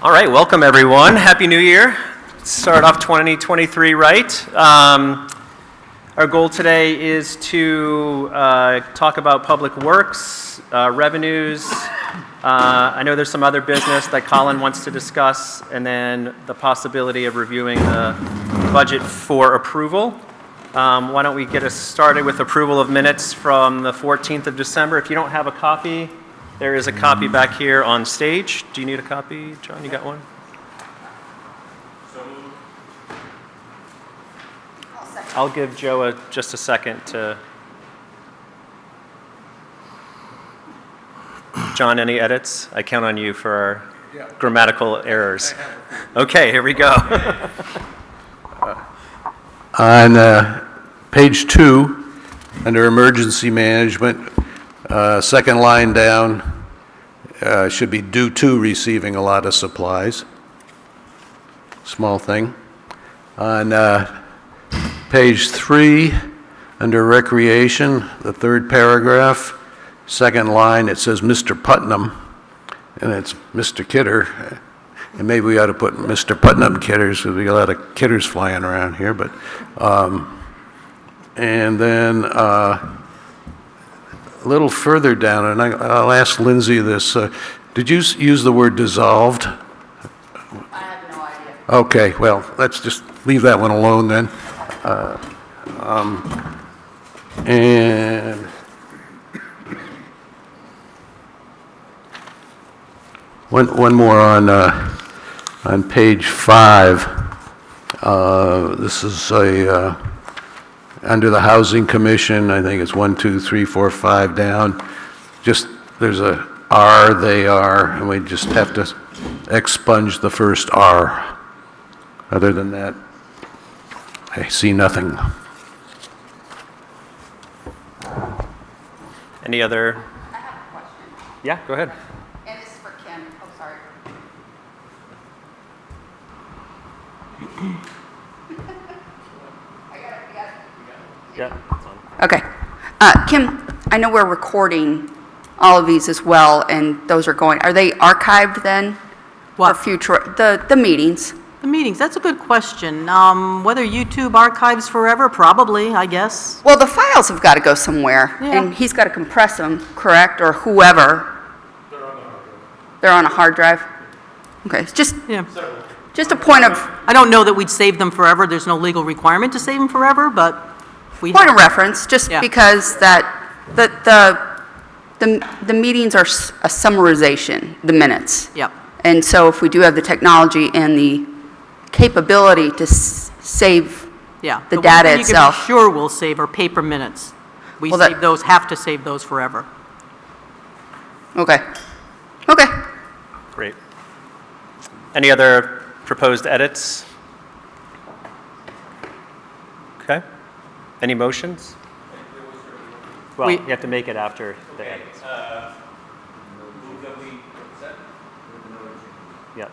All right, welcome everyone. Happy New Year. Start off 2023 right. Our goal today is to talk about public works, revenues. I know there's some other business that Colin wants to discuss, and then the possibility of reviewing the budget for approval. Why don't we get us started with approval of minutes from the 14th of December. If you don't have a copy, there is a copy back here on stage. Do you need a copy, John? You got one? I'll give Joe just a second to... John, any edits? I count on you for our grammatical errors. Okay, here we go. On page 2, under emergency management, second line down, should be due to receiving a lot of supplies. Small thing. On page 3, under recreation, the third paragraph, second line, it says Mr. Putnam, and it's Mr. Kidder. And maybe we ought to put Mr. Putnam Kidders, because we got a lot of Kidders flying around here. But, and then a little further down, and I'll ask Lindsay this. Did you use the word dissolved? I have no idea. Okay, well, let's just leave that one alone then. And one more on page 5. This is under the Housing Commission. I think it's 1, 2, 3, 4, 5 down. Just there's a R, they are, and we just have to expunge the first R. Other than that, I see nothing. Any other? I have a question. Yeah, go ahead. And this is for Kim. Oh, sorry. I got it. Yeah. Okay. Kim, I know we're recording all of these as well, and those are they archived then? What? For future, the meetings? The meetings, that's a good question. Whether YouTube archives forever, probably, I guess. Well, the files have got to go somewhere, Yeah. and he's got to compress them, correct? Or whoever. They're on a hard drive? Okay, it's just a point of... I don't know that we'd save them forever. There's no legal requirement to save them forever, but we Point of reference, just Yeah. because the meetings are a summarization, the minutes. Yep. And so if we do have the technology and the capability to save Yeah. the one data thing itself. You can be sure we'll save are paper minutes. We Well, have to save those forever. Okay. Great. Any other proposed edits? Okay. Any motions? Well, We- you have to make it after the edits. Yeah.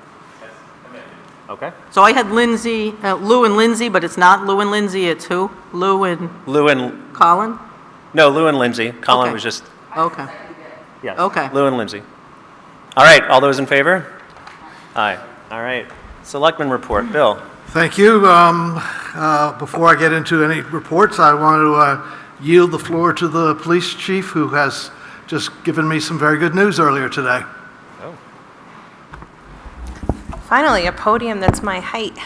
Okay. So I had Lindsay, Lou and Lindsay, but it's not Lou and Lindsay, it's who? Lou and Lou and, Colin? no, Lou and Lindsay. Colin Okay. was just, Okay. yes. Okay. Lou and Lindsay. All right, all those in favor? Aye. All right. Selectmen report. Bill. Thank you. Before I get into any reports, I want to yield the floor to the police chief, who has just given me some very good news earlier today. Oh. Finally, a podium that's my height.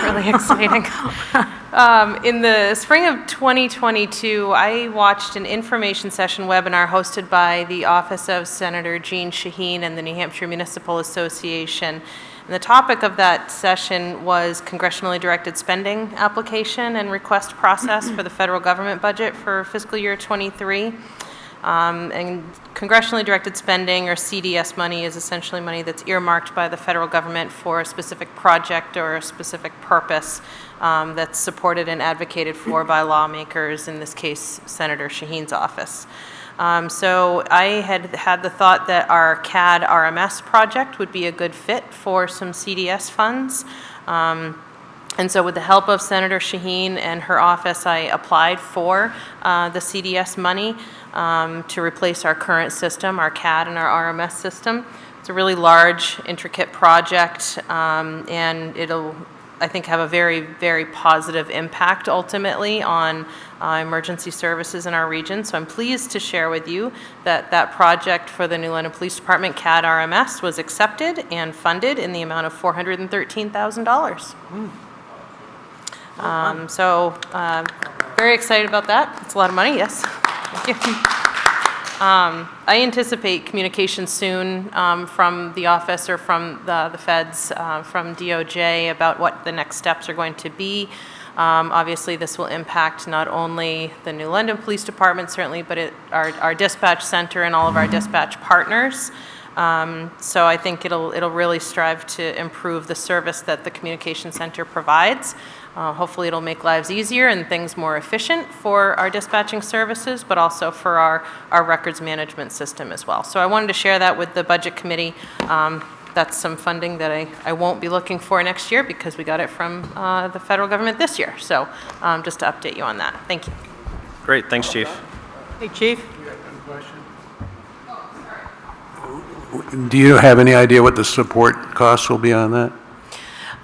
Really exciting. In the spring of 2022, I watched an information session webinar hosted by the Office of Senator Jeanne Shaheen and the New Hampshire Municipal Association. And the topic of that session was congressionally directed spending application and request process for the federal government budget for fiscal year 23. And congressionally directed spending, or CDS money, is essentially money that's earmarked by the federal government for a specific project or a specific purpose that's supported and advocated for by lawmakers, in this case, Senator Shaheen's office. So I had the thought that our CAD RMS project would be a good fit for some CDS funds. And so with the help of Senator Shaheen and her office, I applied for the CDS money. to replace our current system, our CAD and our RMS system. It's a really large, intricate project, and it'll, I think, have a very, very positive impact ultimately on emergency services in our region. So I'm pleased to share with you that that project for the New London Police Department CAD RMS was accepted and funded in the amount of $413,000. Very excited about that. It's a lot of money, yes. Thank you. I anticipate communication soon from the office or from the feds, from DOJ, about what the next steps are going to be. Obviously, this will impact not only the New London Police Department, certainly, but our dispatch center and all of our dispatch partners. So I think it'll really strive to improve the service that the communication center provides. Hopefully it'll make lives easier and things more efficient for our dispatching services, but also for our records management system as well. So I wanted to share that with the Budget Committee. That's some funding that I won't be looking for next year because we got it from the federal government this year. So just to update you on that. Thank you. Great, thanks, Chief. Hey, Chief? Do you have any idea what the support costs will be on that?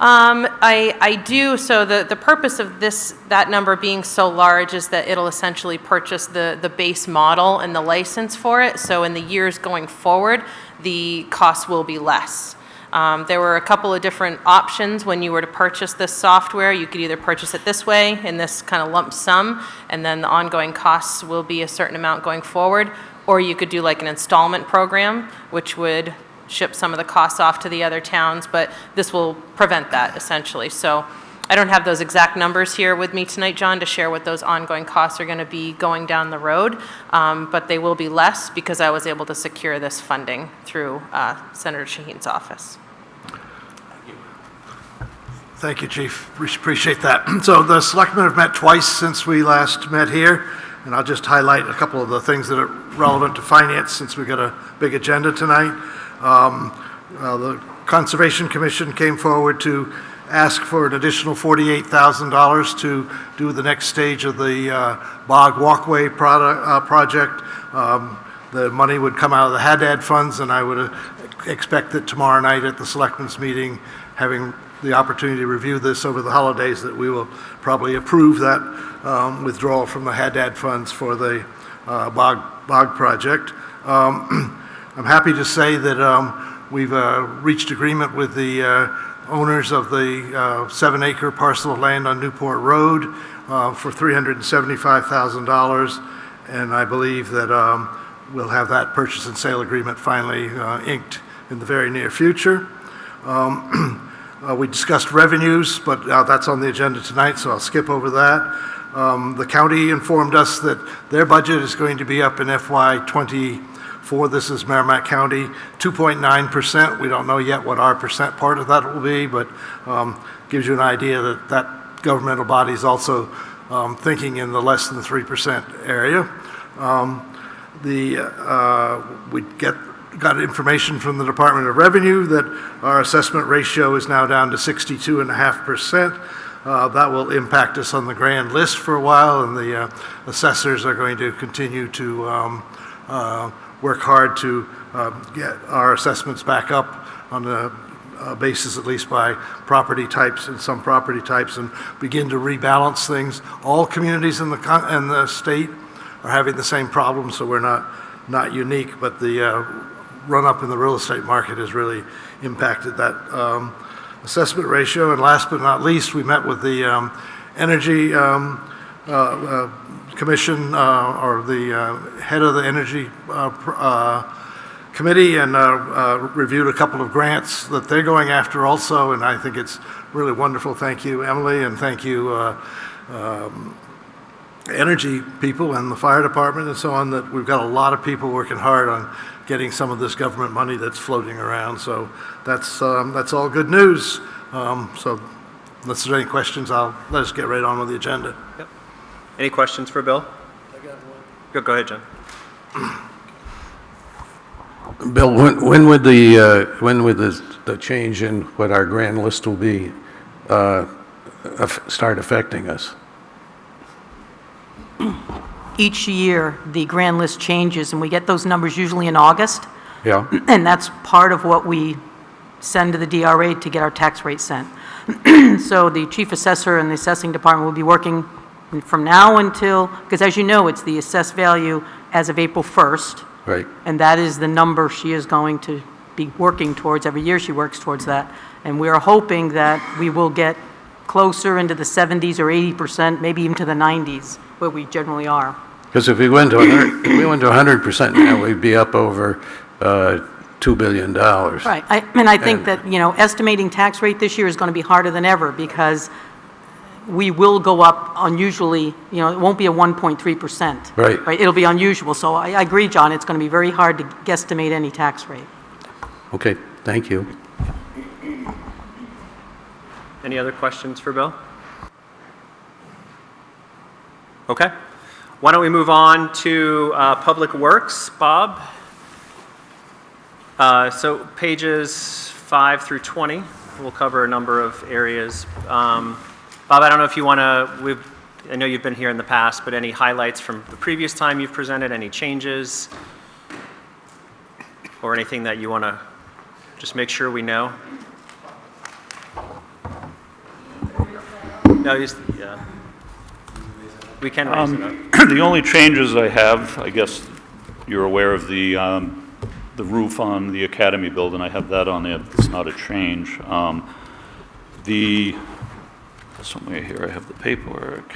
I do. So the purpose of that number being so large is that it'll essentially purchase the base model and the license for it. So in the years going forward, the costs will be less. There were a couple of different options when you were to purchase this software. You could either purchase it this way in this kind of lump sum, and then the ongoing costs will be a certain amount going forward, or you could do like an installment program, which would ship some of the costs off to the other towns, but this will prevent that essentially. So I don't have those exact numbers here with me tonight, John, to share what those ongoing costs are going to be going down the road, but they will be less because I was able to secure this funding through Senator Shaheen's office. Thank you, Chief. Appreciate that. So the selectmen have met twice since we last met here, and I'll just highlight a couple of the things that are relevant to finance since we've got a big agenda tonight. The Conservation Commission came forward to ask for an additional $48,000 to do the next stage of the Bog Walkway project. The money would come out of the Haddad funds, and I would expect that tomorrow night at the Selectmen's meeting, having the opportunity to review this over the holidays, that we will probably approve that withdrawal from the Haddad funds for the Bog project. I'm happy to say that we've reached agreement with the owners of the 7-acre parcel of land on Newport Road for $375,000, and I believe that we'll have that purchase and sale agreement finally inked in the very near future. We discussed revenues, but that's on the agenda tonight, so I'll skip over that. The county informed us that their budget is going to be up in FY24. This is Merrimack County, 2.9%. We don't know yet what our percent part of that will be, but gives you an idea that that governmental body is also thinking in the less than 3% area. We got information from the Department of Revenue that our assessment ratio is now down to 62.5%. That will impact us on the grand list for a while, and the assessors are going to continue to work hard to get our assessments back up on a basis, at least by property types and some property types, and begin to rebalance things. All communities in the state are having the same problem, so we're not unique, but the run-up in the real estate market has really impacted that assessment ratio. And last but not least, we met with the Energy Commission, or the head of the Energy Committee, and reviewed a couple of grants that they're going after also, and I think it's really wonderful. Thank you, Emily, and thank you, energy people and the fire department and so on, that we've got a lot of people working hard on getting some of this government money that's floating around. So that's all good news. So unless there's any questions, let us get right on with the agenda. Yep. Any questions for Bill? I got one. Go ahead, John. Bill, when would the change in what our grand list will be start affecting us? each year, the grand list changes, and we get those numbers usually in August, Yeah, and that's part of what we send to the DRA to get our tax rate sent. So the chief assessor and the assessing department will be working from now until, because as you know, it's the assessed value as of April 1st, right. and that is the number she is going to be working towards. Every year she works towards that. And we are hoping that we will get closer into the 70s or 80%, maybe even to the 90s, where we generally are. Because if we went to 100, if we went to 100% now, we'd be up over $2 billion. Right. I think that, estimating tax rate this year is going to be harder than ever because we will go up unusually, it won't be a 1.3%. Right. It'll be unusual. So I agree, John, it's going to be very hard to guesstimate any tax rate. Okay, thank you. Any other questions for Bill? Okay. Why don't we move on to Public Works, Bob? So pages 5 through 20, we'll cover a number of areas. Bob, I don't know if you want to, I know you've been here in the past, but any highlights from the previous time you've presented, any changes? Or anything that you want to just make sure we know? No, yeah. We can raise it up. The only changes I have, I guess you're aware of the roof on the Academy building. I have that on there. It's not a change. Somewhere here I have the paperwork.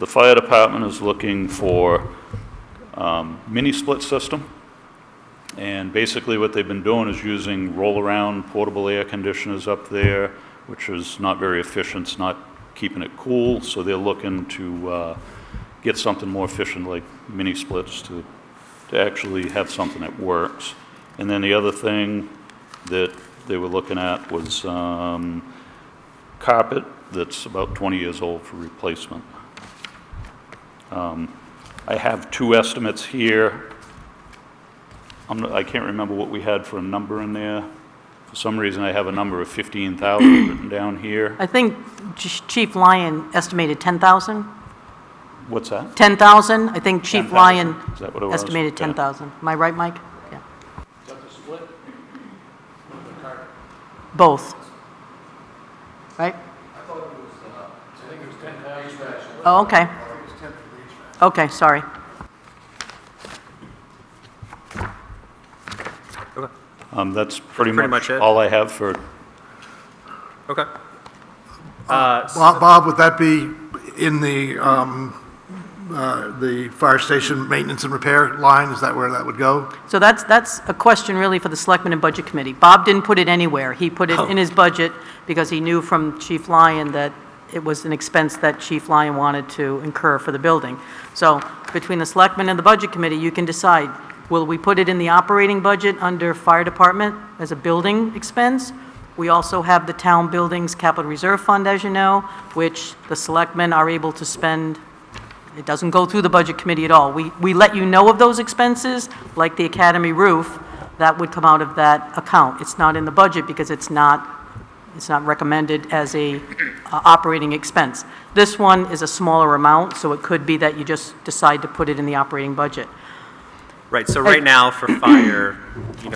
The fire department is looking for mini split system. And basically what they've been doing is using roll-around portable air conditioners up there, which is not very efficient. It's not keeping it cool, so they're looking to get something more efficient like mini splits to actually have something that works. And then the other thing that they were looking at was carpet that's about 20 years old for replacement. I have two estimates here. I can't remember what we had for a number in there. For some reason, I have a number of 15,000 written down here. I think Chief Lyon estimated 10,000. What's that? 10,000. I think Chief 10,000. Lyon Is that what it was? estimated Yeah. 10,000. Am I right, Mike? Yeah. Is that the split? Both. Right? I think it was 10,000. Oh, okay. Okay, sorry. That's pretty Pretty much much it. all I have for, Okay. Bob, would that be in the fire station maintenance and repair line? Is that where that would go? So that's a question really for the Selectmen and Budget Committee. Bob didn't put it anywhere. He put it in his budget because he knew from Chief Lyon that it was an expense that Chief Lyon wanted to incur for the building. So between the Selectmen and the Budget Committee, you can decide, will we put it in the operating budget under Fire Department as a building expense? We also have the Town Buildings Capital Reserve Fund, as you know, which the Selectmen are able to spend. It doesn't go through the Budget Committee at all. We let you know of those expenses, like the Academy roof, that would come out of that account. It's not in the budget because it's not recommended as a operating expense. This one is a smaller amount, so it could be that you just decide to put it in the operating budget. Right, so right now for fire,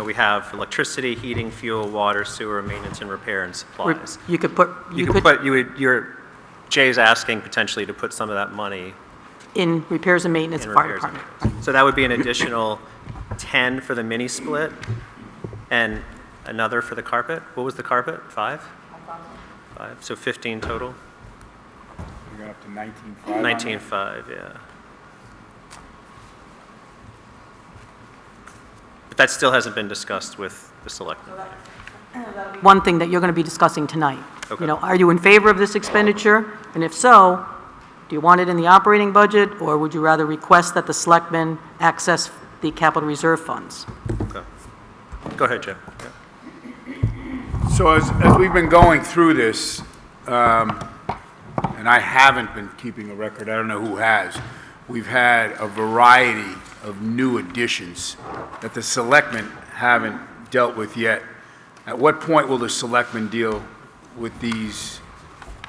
we have electricity, heating, fuel, water, sewer, maintenance and repair and supplies. You could put, Jay's asking potentially to put some of that money in repairs and maintenance in of fire repairs. and department. repairs. So that would be an additional 10 for the mini split and another for the carpet. What was the carpet? 5? 5, so 15 total? You're going up to 19.5. 19.5, yeah. But that still hasn't been discussed with the selectmen. One thing that you're going to be discussing tonight. Okay. Are you in favor of this expenditure? And if so, do you want it in the operating budget, or would you rather request that the selectmen access the capital reserve funds? Okay. Go ahead, Jim. Yeah. So as we've been going through this, and I haven't been keeping a record, I don't know who has, we've had a variety of new additions that the selectmen haven't dealt with yet. At what point will the selectmen deal with these?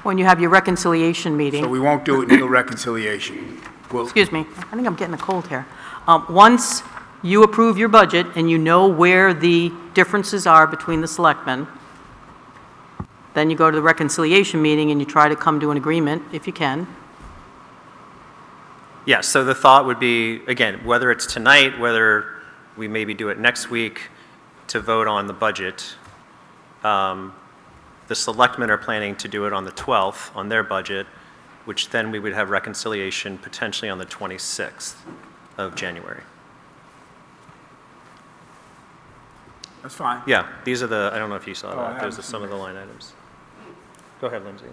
When you have your reconciliation meeting. So we won't do it until reconciliation. excuse me, I think I'm getting a cold here. Once you approve your budget and you know where the differences are between the selectmen, then you go to the reconciliation meeting and you try to come to an agreement, if you can. Yeah, so the thought would be, again, whether it's tonight, whether we maybe do it next week to vote on the budget. The selectmen are planning to do it on the 12th on their budget, which then we would have reconciliation potentially on the 26th of January. That's fine. Yeah, these are the, I don't know if you saw I that, haven't those are some of the line items. Go ahead, Lindsay.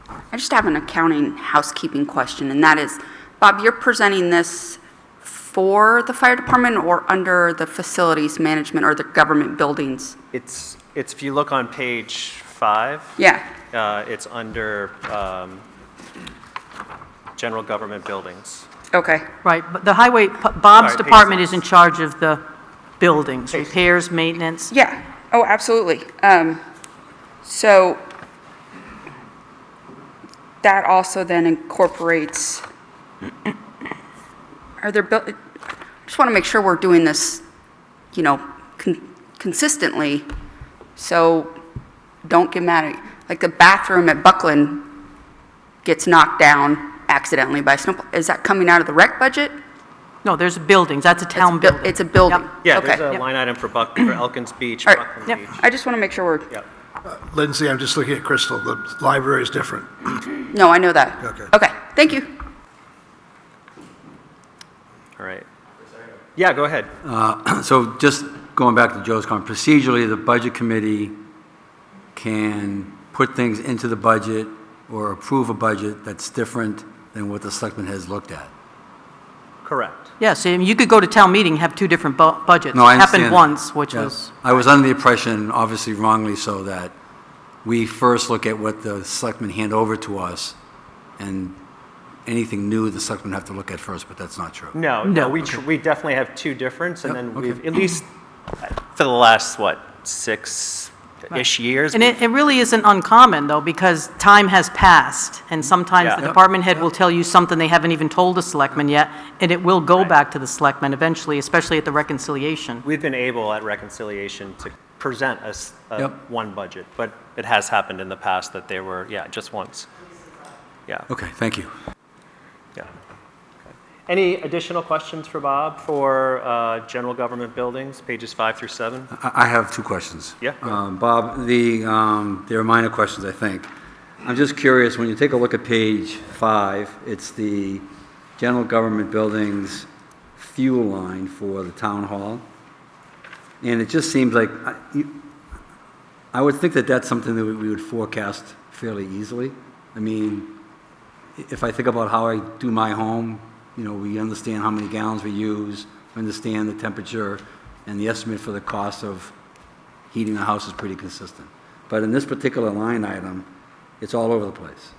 I just have an accounting housekeeping question, and that is, Bob, you're presenting this for the fire department or under the facilities management or the government buildings? It's if you look on page 5. Yeah, It's under general government buildings. okay. Right, but the highway, Bob's Sorry, page department is 6. in charge of the buildings, Page 6. repairs, maintenance. Yeah, oh, absolutely. So that also then incorporates, are there, just want to make sure we're doing this, consistently, so don't get mad at, like the bathroom at Buckland gets knocked down accidentally by snowplow. Is that coming out of the rec budget? No, there's buildings, that's a town building. It's a building? Yep. Yeah, Okay. there's a line item for for Elkins Beach, All right. Buckland Yep. Beach. I just want to make sure we're, Yep. Lindsay, I'm just looking at Crystal. The library is different. no, I know that. Okay. Okay, thank you. All right. Yeah, go ahead. So just going back to Joe's comment, procedurally, the Budget Committee can put things into the budget or approve a budget that's different than what the Selectmen has looked at. Correct. Yes, and you could go to town meeting, and have two different budgets. No, I It happened understand. once, which Yeah. was, I was under the impression, obviously wrongly so, that we first look at what the Selectmen hand over to us, and anything new, the Selectmen have to look at first, but that's not true. No, No, we definitely have two difference, and Yep, then okay. we've, at least for the last, 6-ish years. and it really isn't uncommon, though, because time has passed, and sometimes Yeah. the Yep. department head will tell you something they haven't even told the selectmen yet, and it will go back to the selectmen eventually, especially at the reconciliation. We've been able at reconciliation to present us Yep. one budget, but it has happened in the past that they were, just once. Yeah, Okay, thank you. yeah. Okay. Any additional questions for Bob for general government buildings, pages 5 through 7? I have two questions. Yeah, go ahead. Bob, they're minor questions, I think. I'm just curious, when you take a look at page 5, it's the general government buildings fuel line for the town hall. And it just seems like, I would think that that's something that we would forecast fairly easily. I mean, if I think about how I do my home, we understand how many gallons we use, we understand the temperature, and the estimate for the cost of heating the house is pretty consistent. But in this particular line item, it's all over the place.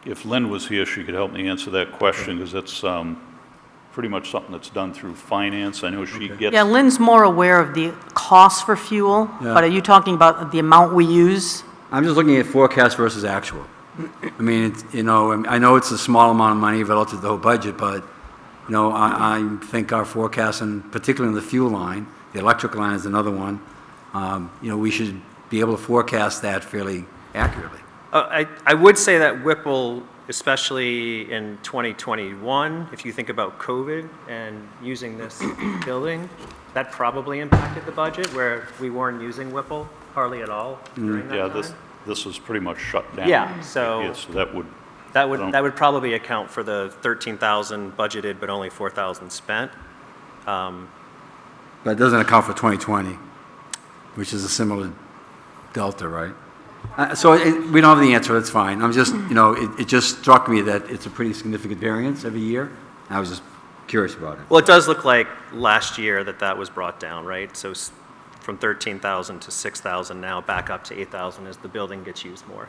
If Lynn was here, she could help me answer that question, because that's pretty much something that's done through finance. I know she gets... Yeah, Lynn's more aware of the cost for fuel, Yeah. but are you talking about the amount we use? I'm just looking at forecast versus actual. I mean, I know it's a small amount of money relative to the whole budget, but, I think our forecast, and particularly in the fuel line, the electric line is another one, we should be able to forecast that fairly accurately. I would say that Whipple, especially in 2021, if you think about COVID and using this building, that probably impacted the budget, where we weren't using Whipple hardly at all during that Yeah, time. this was pretty much shut down. Yeah, so- Yeah, so that would... That would probably account for the 13,000 budgeted, but only 4,000 spent. But it doesn't account for 2020, which is a similar delta, right? So we don't have the answer, that's fine. I'm just, it just struck me that it's a pretty significant variance every year. I was just curious about it. Well, it does look like last year that was brought down, right? So from 13,000 to 6,000 now, back up to 8,000 as the building gets used more.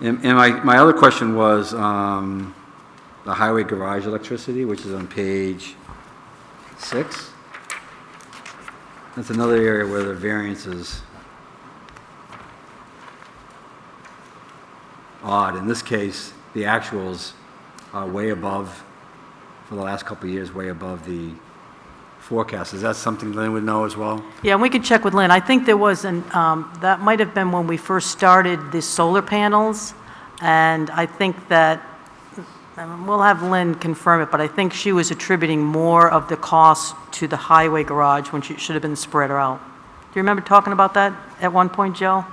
And my other question was the highway garage electricity, which is on page 6. That's another area where the variance is odd. In this case, the actuals are way above, for the last couple of years, way above the forecast. Is that something Lynn would know as well? Yeah, and we could check with Lynn. I think there was that might have been when we first started the solar panels, and I think that, we'll have Lynn confirm it, but I think she was attributing more of the cost to the highway garage when she should have been spread out. Do you remember talking about that at one point, Joe?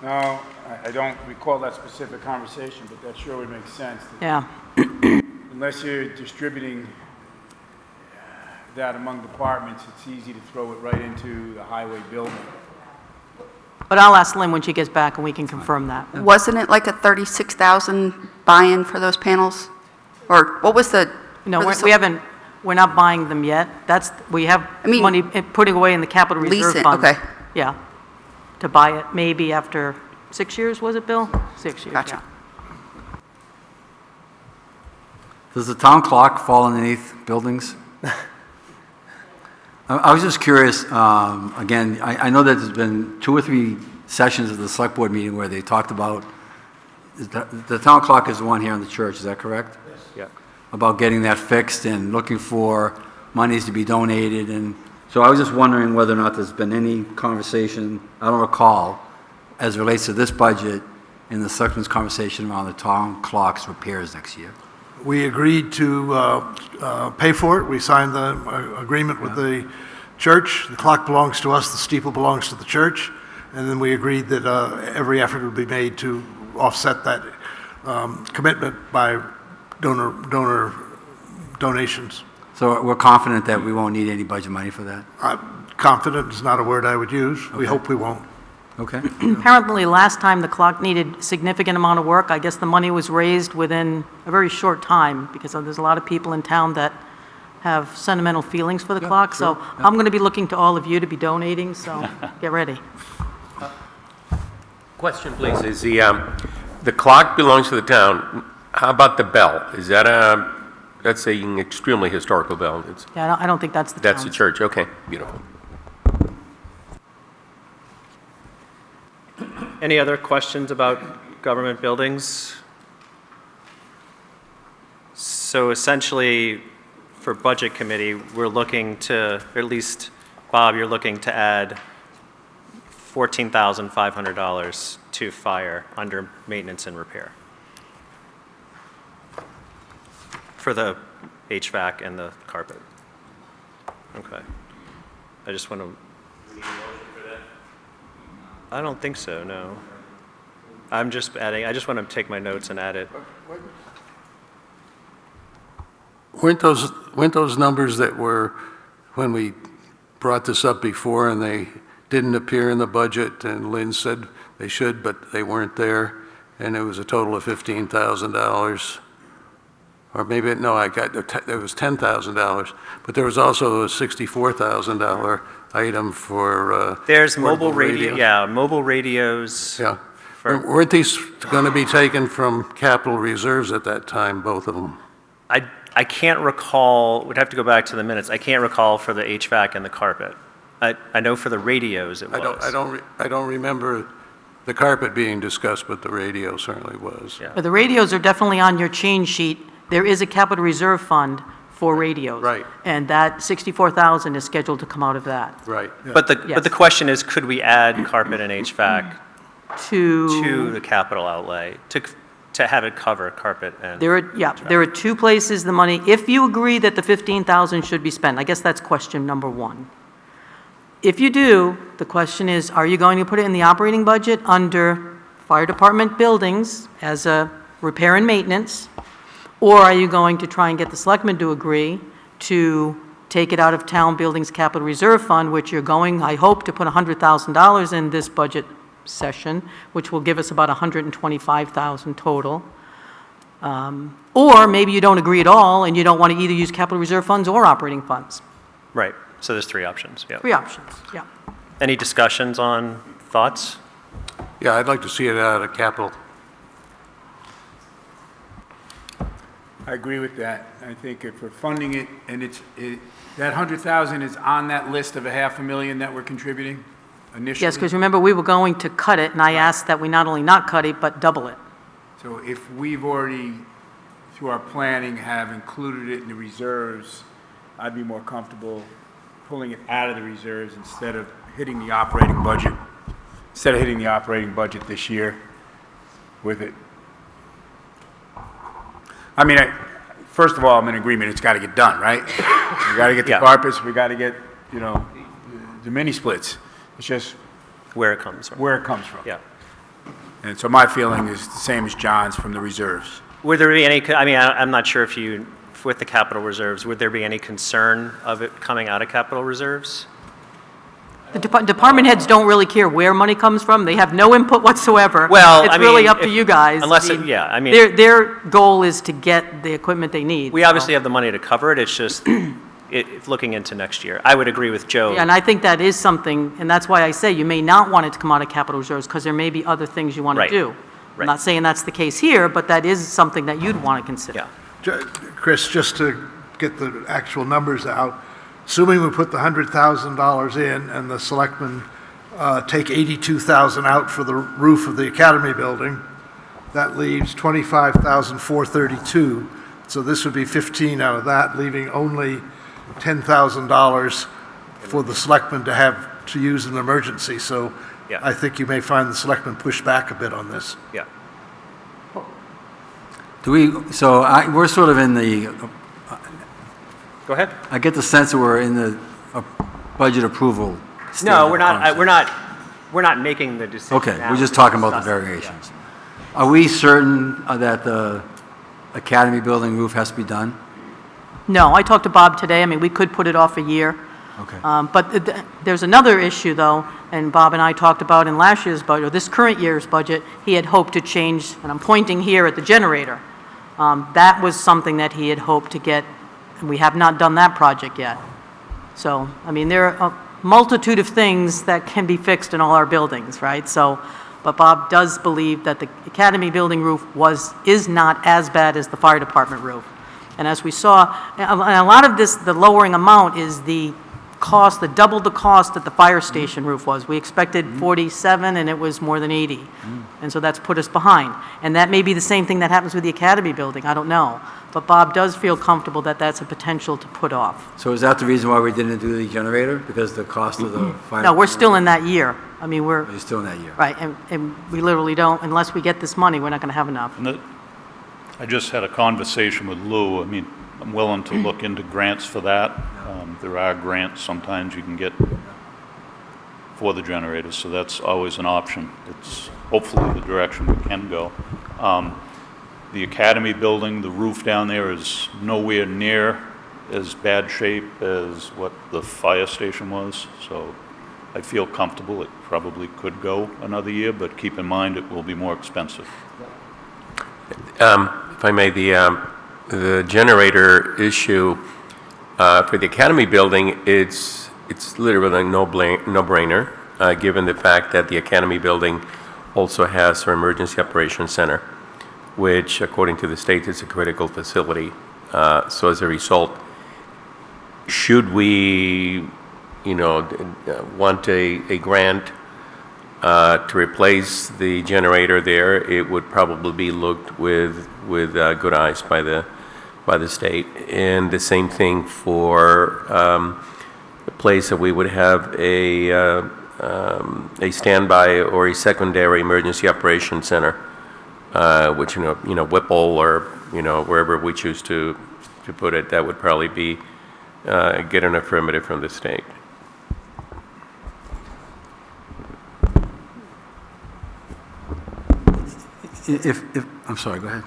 No, I don't recall that specific conversation, but that sure would make sense. Yeah. Unless you're distributing that among departments, it's easy to throw it right into the highway building. But I'll ask Lynn when she gets back, and we can confirm that. Wasn't it like a 36,000 buy-in for those panels? Or what was the? No, for the we haven't, we're not buying them yet. We have I mean, money putting away in the capital reserve lease it, fund. okay. Yeah, to buy it maybe after 6 years, was it, Bill? 6 years, Gotcha. yeah. Does the town clock fall underneath buildings? I was just curious, again, I know that there's been 2 or 3 sessions of the select board meeting where they talked about, the town clock is the one here in the church, is that correct? Yes. Yeah. About getting that fixed and looking for monies to be donated, and so I was just wondering whether or not there's been any conversation, I don't recall, as it relates to this budget in the selectmen's conversation around the town clock's repairs next year. We agreed to pay for it. We signed the agreement with the church. The clock belongs to us, the steeple belongs to the church. And then we agreed that every effort would be made to offset that commitment by donations. So we're confident that we won't need any budget money for that? Confident is not a word I would use. We hope we won't. Okay. Apparently, last time the clock needed significant amount of work. I guess the money was raised within a very short time, because there's a lot of people in town that have sentimental feelings for the clock. sure, So I'm going to be looking to all of you to be donating, so get ready. Question, please. Is the clock belongs to the town. How about the bell? Is that that's an extremely historical bell. Yeah, I don't think that's the That's the town's. church. Okay, beautiful. Any other questions about government buildings? So essentially, for Budget Committee, we're looking to, or at least, Bob, you're looking to add $14,500 to fire under maintenance and repair for the HVAC and the carpet. Okay. I just want to... I don't think so, no. I'm just adding, I just want to take my notes and add it. Weren't those numbers that were, when we brought this up before and they didn't appear in the budget, and Lynn said they should, but they weren't there, and it was a total of $15,000? Or maybe, no, there was $10,000, but there was also a $64,000 item for... There's mobile radio. radio, yeah, mobile radios. Yeah. For- Weren't these going to be taken from capital reserves at that time, both of them? I can't recall, would have to go back to the minutes, I can't recall for the HVAC and the carpet. I know for the radios it was. I don't remember the carpet being discussed, but the radio certainly was. Yeah. But the radios are definitely on your change sheet. There is a capital reserve fund for radios. Right. And that $64,000 is scheduled to come out of that. Right. But the Yes. question is, could we add carpet and HVAC To to the capital outlay to have it cover carpet and? There are 2 places the money, if you agree that the $15,000 should be spent, I guess that's question number 1. If you do, the question is, are you going to put it in the operating budget under fire department buildings as a repair and maintenance? Or are you going to try and get the selectmen to agree to take it out of town buildings capital reserve fund, which you're going, I hope, to put $100,000 in this budget session, which will give us about $125,000 total. Or maybe you don't agree at all and you don't want to either use capital reserve funds or operating funds. Right, so there's 3 options, yeah. 3 options, yeah. Any discussions on thoughts? Yeah, I'd like to see it out of capital. I agree with that. I think if we're funding it, and that 100,000 is on that list of a $500,000 that we're contributing initially? Yes, because remember, we were going to cut it, and I asked that we not only not cut it, but double it. So if we've already, through our planning, have included it in the reserves, I'd be more comfortable pulling it out of the reserves instead of hitting the operating budget, this year with it. I mean, first of all, I'm in agreement, it's got to get done, right? We got to get the Yeah. carpets, we got to get, you know, the mini splits. It's just Where it comes from. where it comes from. Yeah. And so my feeling is the same as John's from the reserves. Would there be any, I mean, I'm not sure if you, with the capital reserves, would there be any concern of it coming out of capital reserves? The department heads don't really care where money comes from. They have no input whatsoever. Well, It's I really mean, up to if- you guys. unless I it- mean, yeah, I mean- Their goal is to get the equipment they need. We so. obviously have the money to cover it, it's just, looking into next year. I would agree with Joe. Yeah, and I think that is something, and that's why I say you may not want it to come out of capital reserves, because there may be other things you want to Right. do. Right. I'm not saying that's the case here, but that is something that you'd want to consider. Yeah. Chris, just to get the actual numbers out, assuming we put the $100,000 in and the selectmen take 82,000 out for the roof of the Academy building, that leaves 25,432. So this would be 15 out of that, leaving only $10,000 for the selectmen to have to use in an emergency. So Yeah. I think you may find the selectmen push back a bit on this. Yeah. We're sort of in the, Go ahead. I get the sense that we're in the budget approval stage. No, of we're the not, process. we're not making the decision Okay, now. we're just talking about the discussing it, variations. Are we certain that the Academy building roof has to be done? No, I talked to Bob today. I mean, we could put it off a year. Okay. But there's another issue, though, and Bob and I talked about in last year's budget, or this current year's budget, he had hoped to change, and I'm pointing here at the generator. That was something that he had hoped to get, and we have not done that project yet. So, I mean, there are a multitude of things that can be fixed in all our buildings, right? So, but Bob does believe that the Academy building roof is not as bad as the fire department roof. And as we saw, and a lot of this, the lowering amount is the cost, doubled the cost that the fire station roof was. We expected 47 and it was more than 80. And so that's put us behind. And that may be the same thing that happens with the Academy building, I don't know. But Bob does feel comfortable that that's a potential to put off. So is that the reason why we didn't do the generator? Because the cost of the fire? No, we're still in that year. I mean, You're still in that year? right, and we literally don't, unless we get this money, we're not going to have enough. And I just had a conversation with Lou. I mean, I'm willing to look into grants for that. There are grants sometimes you can get for the generators, so that's always an option. It's hopefully the direction we can go. The Academy building, the roof down there is nowhere near as bad shape as what the fire station was, so I feel comfortable. It probably could go another year, but keep in mind it will be more expensive. If I may, the generator issue for the Academy building, it's literally a no-brainer, given the fact that the Academy building also has our emergency operations center, which, according to the state, is a critical facility. So as a result, should we, want a grant to replace the generator there, it would probably be looked with good eyes by the state. And the same thing for the place that we would have a standby or a secondary emergency operations center, which Whipple or wherever we choose to put it, that would probably be get an affirmative from the state. I'm sorry, go ahead.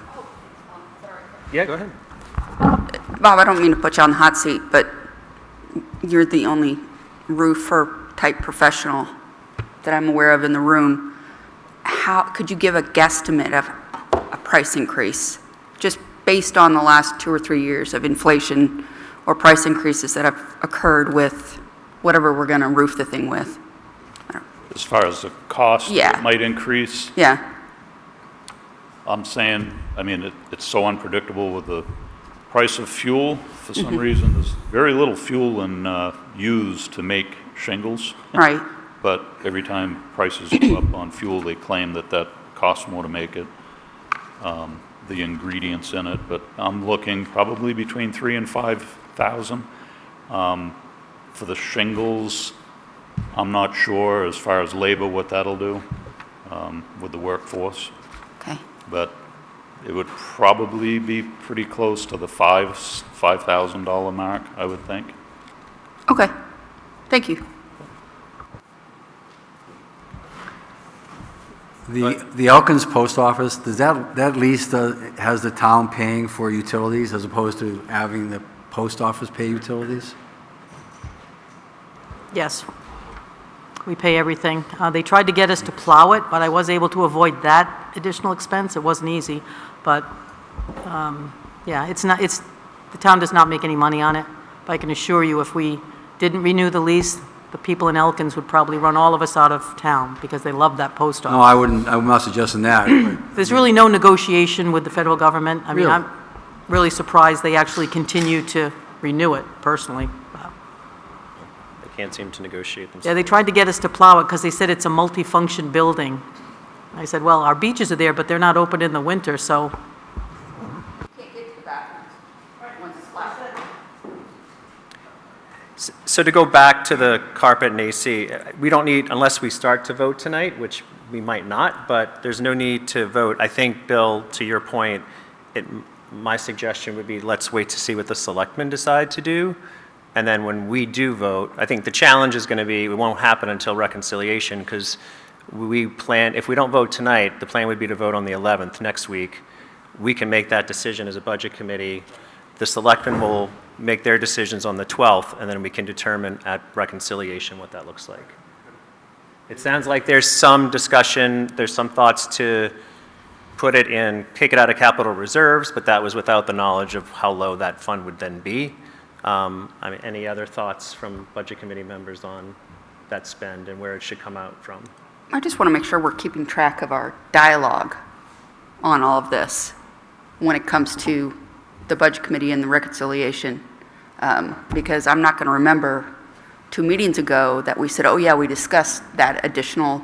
Yeah, go ahead. Bob, I don't mean to put you on the hot seat, but you're the only roofer-type professional that I'm aware of in the room. How could you give a guesstimate of a price increase, just based on the last 2 or 3 years of inflation or price increases that have occurred with whatever we're going to roof the thing with? As far as the cost Yeah. that might increase, Yeah, I'm saying, I mean, it's so unpredictable with the price of fuel. For Mm-hmm. some reason, there's very little fuel used to make shingles. right. But every time prices go up on fuel, they claim that costs more to make it. the ingredients in it, but I'm looking probably between 3,000 and 5,000. For the shingles, I'm not sure as far as labor what that'll do with the workforce, Okay. but it would probably be pretty close to the $5,000 mark, I would think. Okay. Thank you. The Elkins Post Office, does that lease has the town paying for utilities as opposed to having the post office pay utilities? Yes. We pay everything. They tried to get us to plow it, but I was able to avoid that additional expense. It wasn't easy, but, yeah, the town does not make any money on it. But I can assure you, if we didn't renew the lease, the people in Elkins would probably run all of us out of town because they love that post office. No, I'm not suggesting that. But There's really no negotiation with the federal government. I mean, Really? I'm really surprised they actually continue to renew it, personally. They can't seem to negotiate Yeah, themselves. they tried to get us to plow it because they said it's a multi-function building. I said, well, our beaches are there, but they're not open in the winter, so. Can't get to the bathrooms once it's flat. So to go back to the carpet and AC, we don't need, unless we start to vote tonight, which we might not, but there's no need to vote. I think, Bill, to your point, my suggestion would be let's wait to see what the selectmen decide to do. And then when we do vote, I think the challenge is going to be, it won't happen until reconciliation because if we don't vote tonight, the plan would be to vote on the 11th next week. We can make that decision as a budget committee. The selectmen will make their decisions on the 12th, and then we can determine at reconciliation what that looks like. It sounds like there's some discussion, there's some thoughts to take it out of capital reserves, but that was without the knowledge of how low that fund would then be. I mean, any other thoughts from budget committee members on that spend and where it should come out from? I just want to make sure we're keeping track of our dialogue on all of this when it comes to the budget committee and the reconciliation, because I'm not going to remember 2 meetings ago that we said, oh yeah, we discussed that additional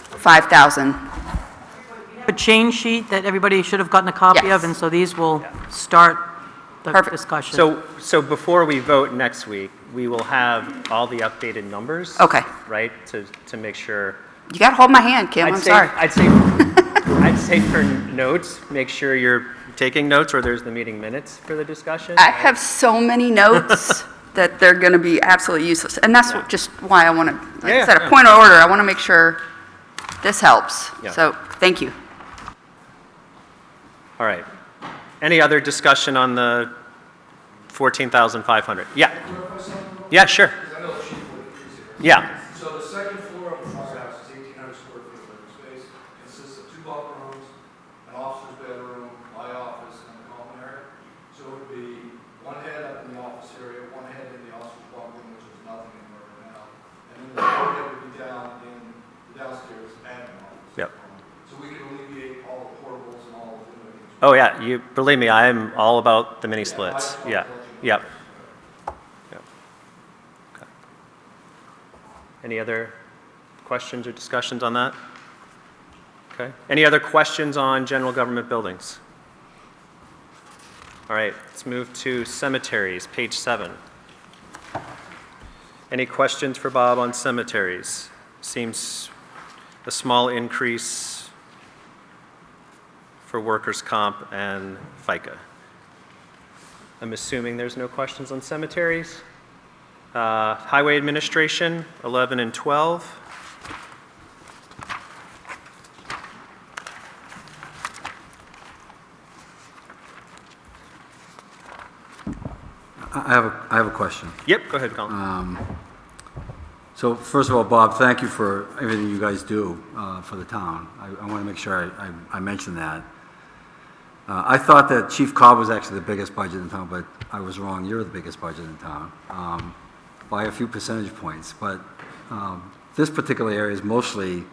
5,000. A change sheet that everybody should have gotten a copy Yes. of, and so these will start the Perfect. discussion. So before we vote next week, we will have all the updated numbers. Okay. Right, to make sure. You got to hold my hand, Kim, I'm sorry. I'd say for notes, make sure you're taking notes or there's the meeting minutes for the discussion. I have so many notes that they're going to be absolutely useless. And that's just why I want to, like I said, a point of order, I want to make sure this helps. Yeah. So, thank you. All right. Any other discussion on the 14,500? Yeah. Yeah, sure. Yeah. So the second floor of the firehouse is 1,800 square feet of living space. It consists of 2 bunk rooms, an officer's bedroom, my office, and a common area. So it would be one head up in the office area, one head in the officer's bunk room, which is nothing in there right now. And then the other head would be down in the downstairs admin office. Yep. So we can alleviate all the portables and all of the things. Oh, yeah, believe me, I am all about the mini splits. Yeah, yep. Yep. Okay. Any other questions or discussions on that? Okay. Any other questions on general government buildings? All right, let's move to cemeteries, page 7. Any questions for Bob on cemeteries? Seems a small increase for workers' comp and FICA. I'm assuming there's no questions on cemeteries. Highway administration, 11 and 12. I have a question. Yep, go ahead, Colin. So first of all, Bob, thank you for everything you guys do for the town. I want to make sure I mention that. I thought that Chief Cobb was actually the biggest budget in town, but I was wrong. You're the biggest budget in town by a few percentage points. But this particular area is mostly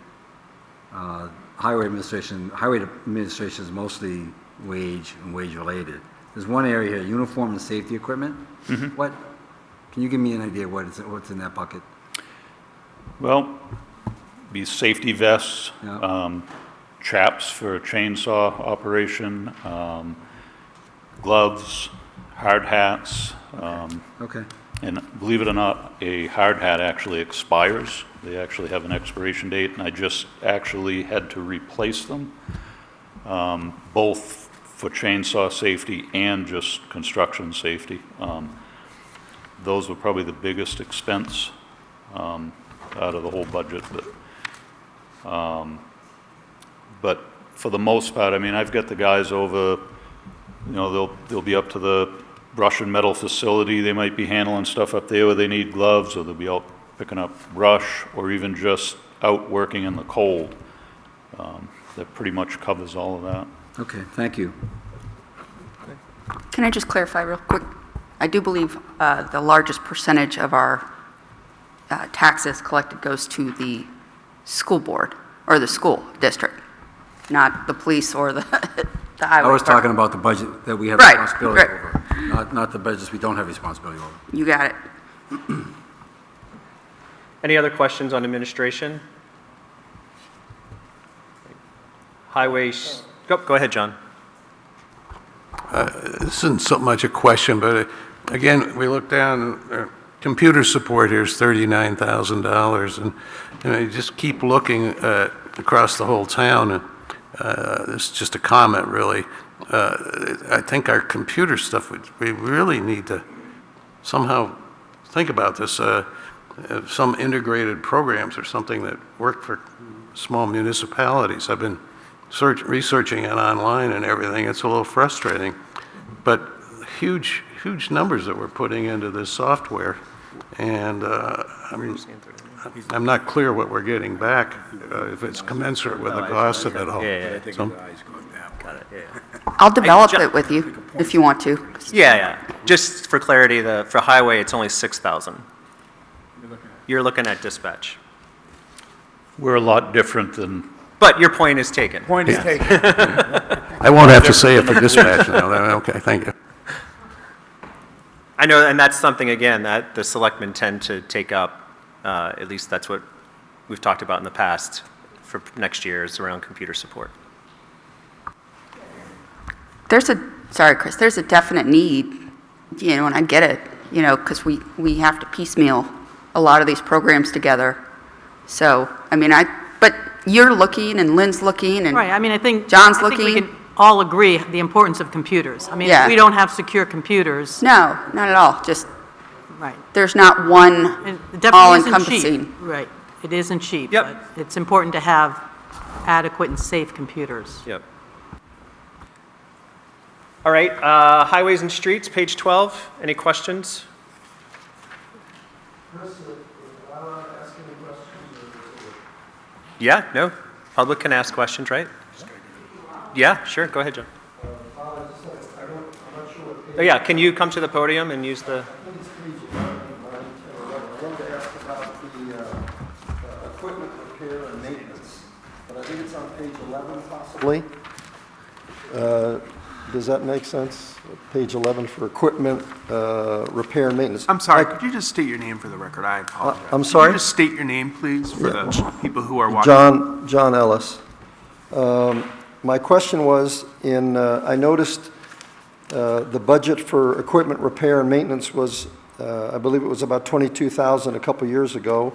highway administration. Highway administration is mostly wage and wage related. There's one area here, uniform and safety equipment. What? Can you give me an idea what's in that bucket? Well, be safety vests, Yeah. chaps for chainsaw operation, gloves, hard hats. Okay. And believe it or not, a hard hat actually expires. They actually have an expiration date, and I just actually had to replace them, both for chainsaw safety and just construction safety. Those were probably the biggest expense out of the whole budget. But for the most part, I mean, I've got the guys over, you know, they'll be up to the brush and metal facility. They might be handling stuff up there where they need gloves, or they'll be out picking up brush, or even just out working in the cold. That pretty much covers all of that. Okay, thank you. Can I just clarify real quick? I do believe the largest percentage of our taxes collected goes to the school board, or the school district, not the police or the the highway. I was talking department. about the budget that we have Right, responsibility right. over, not the budgets we don't have responsibility over. You got it. Any other questions on administration? Highways, go ahead, John. This isn't so much a question, but again, we look down, computer support here is $39,000, and you just keep looking across the whole town, and this is just a comment, really. I think our computer stuff, we really need to somehow think about this, some integrated programs or something that work for small municipalities. I've been researching it online and everything. It's a little frustrating, but huge numbers that we're putting into this software, and I'm not clear what we're getting back, if it's commensurate with the cost of it all. Yeah. So- Got it, yeah. I'll develop it with you if you want to. Yeah. Just for clarity, for highway, it's only 6,000. You're looking at dispatch. We're a lot different than, But your point is taken. Point is taken. I won't have to say it for dispatch now. Okay, thank you. I know, and that's something, again, that the selectmen tend to take up, at least that's what we've talked about in the past for next year, is around computer support. Sorry, Chris, there's a definite need, and I get it, because we have to piecemeal a lot of these programs together. So, but you're looking, and Lynn's looking, and Right, I mean, I think. John's I think we looking. can all agree the importance of computers. I mean, Yeah. if we don't have secure computers, No, not at all, just, right. there's not one It definitely isn't cheap. all-encompassing. Right, it isn't cheap. Yep. But it's important to have adequate and safe computers. Yep. All right, highways and streets, page 12. Any questions? Chris, ask any questions or? Yeah, no? Public can ask questions, right? Yeah, sure, go ahead, John. Bob, I'm not sure what page. Oh, yeah, can you come to the podium and use the, I think it's page 11, right? I wanted to ask about the equipment repair and maintenance, but I think it's on page 11 possibly. Does that make sense? Page 11 for equipment repair and maintenance. I'm sorry, could you just state your name for the record? I apologize. I'm sorry? Could you just state your name, please, for the people who are watching? John Ellis. My question was, I noticed the budget for equipment repair and maintenance was, I believe it was about 22,000 a couple years ago.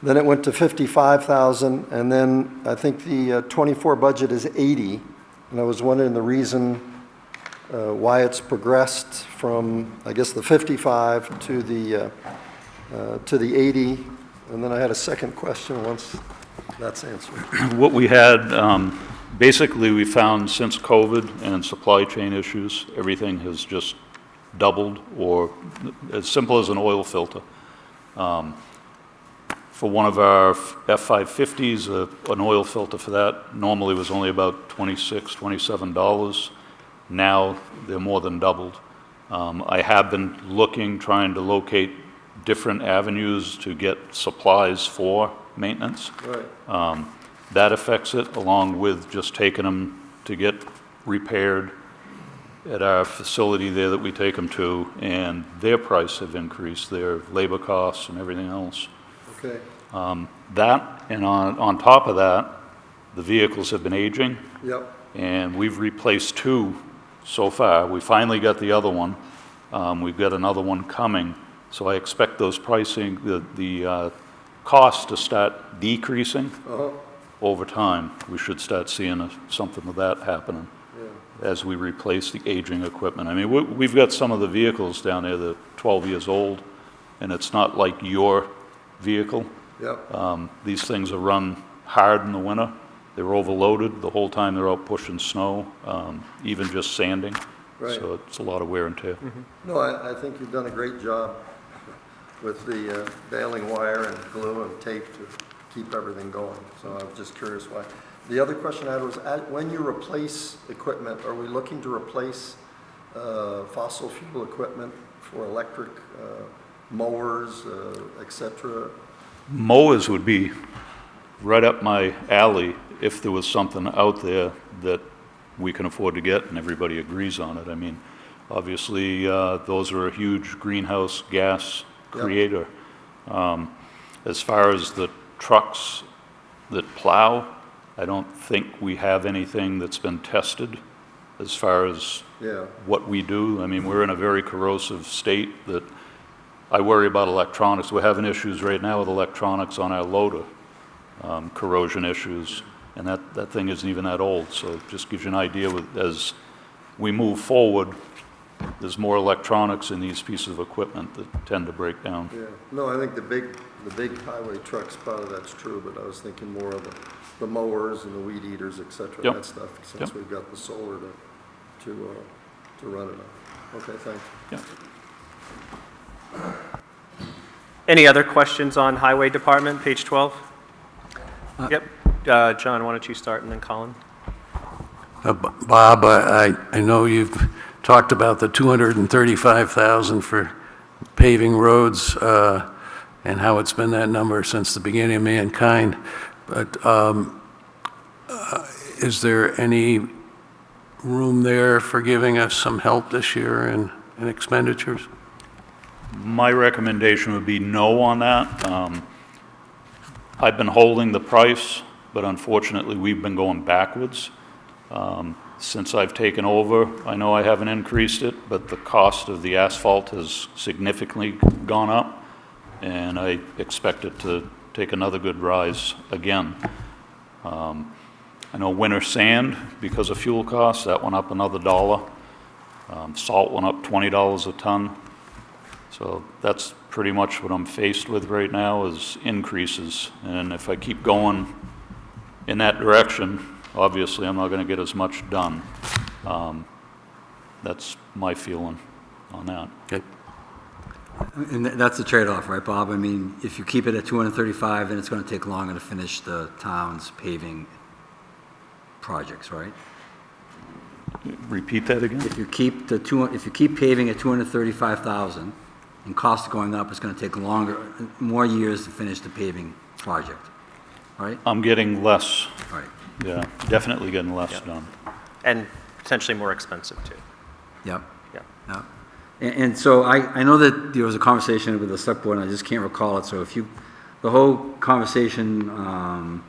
Then it went to 55,000, and then I think the 24 budget is 80. And I was wondering the reason why it's progressed from, I guess, the 55 to the 80. And then I had a second question once that's answered. what we had, basically we found since COVID and supply chain issues, everything has just doubled, or as simple as an oil filter. For one of our F550s, an oil filter for that normally was only about $26, $27. Now they're more than doubled. I have been trying to locate different avenues to get supplies for maintenance. Right. That affects it, along with just taking them to get repaired at our facility there that we take them to, and their price have increased, their labor costs and everything else. Okay. That, and on top of that, the vehicles have been aging, Yep. and we've replaced 2 so far. We finally got the other one. We've got another one coming, so I expect those pricing, the cost to start decreasing over time. We should start seeing something of that happening as we replace the aging equipment. I mean, we've got some of the vehicles down there that are 12 years old, and it's not like your vehicle. Yep. These things are run hard in the winter. They're overloaded the whole time they're out pushing snow, even just sanding. Right. So it's a lot of wear and tear. No, I think you've done a great job with the baling wire and glue and tape to keep everything going. So I was just curious why. The other question I had was, when you replace equipment, are we looking to replace fossil fuel equipment for electric mowers, et cetera? Mowers would be right up my alley if there was something out there that we can afford to get and everybody agrees on it. I mean, obviously, those are a huge greenhouse gas creator. As far as the trucks that plow, I don't think we have anything that's been tested as far as what we do. I mean, we're in a very corrosive state that I worry about electronics. We're having issues right now with electronics on our loader, corrosion issues, and that thing isn't even that old. So it just gives you an idea as we move forward, there's more electronics in these pieces of equipment that tend to break down. Yeah. No, I think the big highway trucks, part of that's true, but I was thinking more of the mowers and the weed eaters, et cetera, Yep. that stuff, since we've got the solar to run it on. Okay, thanks. Yeah. Any other questions on Highway Department, page 12? Yep. John, why don't you start, and then Colin? Bob, I know you've talked about the $235,000 for paving roads and how it's been that number since the beginning of mankind. But is there any room there for giving us some help this year in expenditures? My recommendation would be no on that. I've been holding the price, but unfortunately, we've been going backwards. Since I've taken over, I know I haven't increased it, but the cost of the asphalt has significantly gone up, and I expect it to take another good rise again. I know winter sand, because of fuel costs, that went up another $1. Salt went up $20 a ton. So that's pretty much what I'm faced with right now is increases. And if I keep going in that direction, obviously I'm not going to get as much done. That's my feeling on that. Okay. And that's the trade-off, right, Bob? I mean, if you keep it at 235, then it's going to take longer to finish the town's paving projects, right? Repeat that again? If you keep paving at 235,000 and costs going up, it's going to take more years to finish the paving project, right? I'm getting less. Right. Yeah, definitely getting less done. And potentially more expensive, too. Yep. Yeah. Yep. And so I know that there was a conversation with the select board, and I just can't recall it, so the whole conversation on,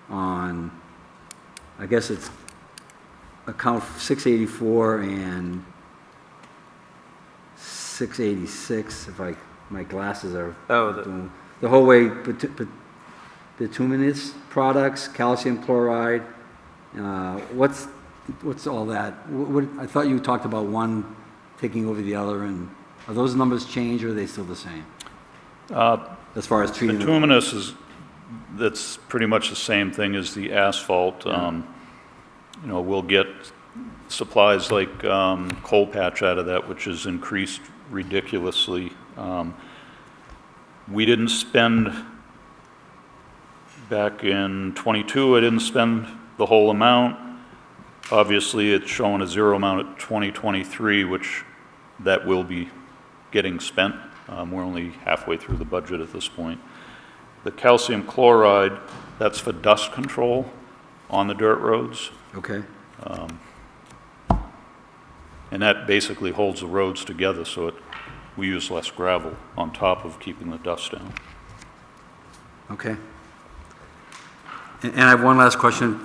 I guess it's account 684 and 686, if my glasses are... Oh, the whole way, bituminous products, calcium chloride, what's all that? I thought you talked about one taking over the other, and are those numbers changed, or are they still the same? As far as treating... Bituminous that's pretty much the same thing as the asphalt. Yeah. We'll get supplies like coal patch out of that, which has increased ridiculously. We didn't spend, back in '22, I didn't spend the whole amount. Obviously, it's showing a zero amount at 2023, which that will be getting spent. We're only halfway through the budget at this point. The calcium chloride, that's for dust control on the dirt roads. Okay. And that basically holds the roads together, so we use less gravel on top of keeping the dust down. Okay. And I have one last question,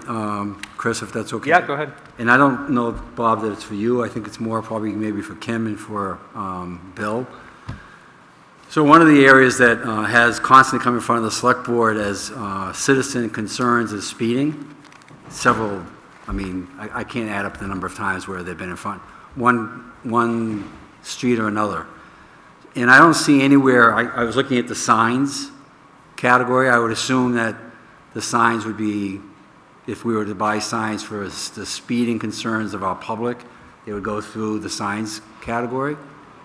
Chris, if that's okay? Yeah, go ahead. And I don't know, Bob, that it's for you. I think it's more probably maybe for Kim and for Bill. So one of the areas that has constantly come in front of the select board as citizen concerns is speeding. Several, I mean, I can't add up the number of times where they've been in front, one street or another. And I don't see anywhere, I was looking at the signs category. I would assume that the signs would be, if we were to buy signs for the speeding concerns of our public, they would go through the signs category.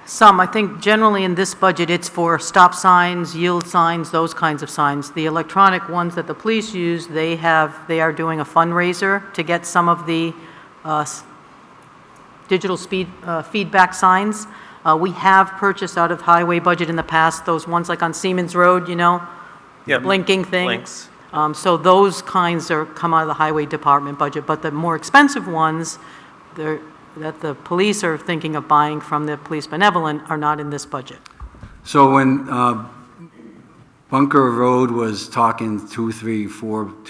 Some, I think generally in this budget, it's for stop signs, yield signs, those kinds of signs. The electronic ones that the police use, they are doing a fundraiser to get some of the digital feedback signs. We have purchased out of highway budget in the past, those ones like on Seamans Road, you know? Yep. Blinking thing. Blinks. So those kinds come out of the highway department budget, but the more expensive ones that the police are thinking of buying from the police benevolent are not in this budget. So when Bunker Road was talking 2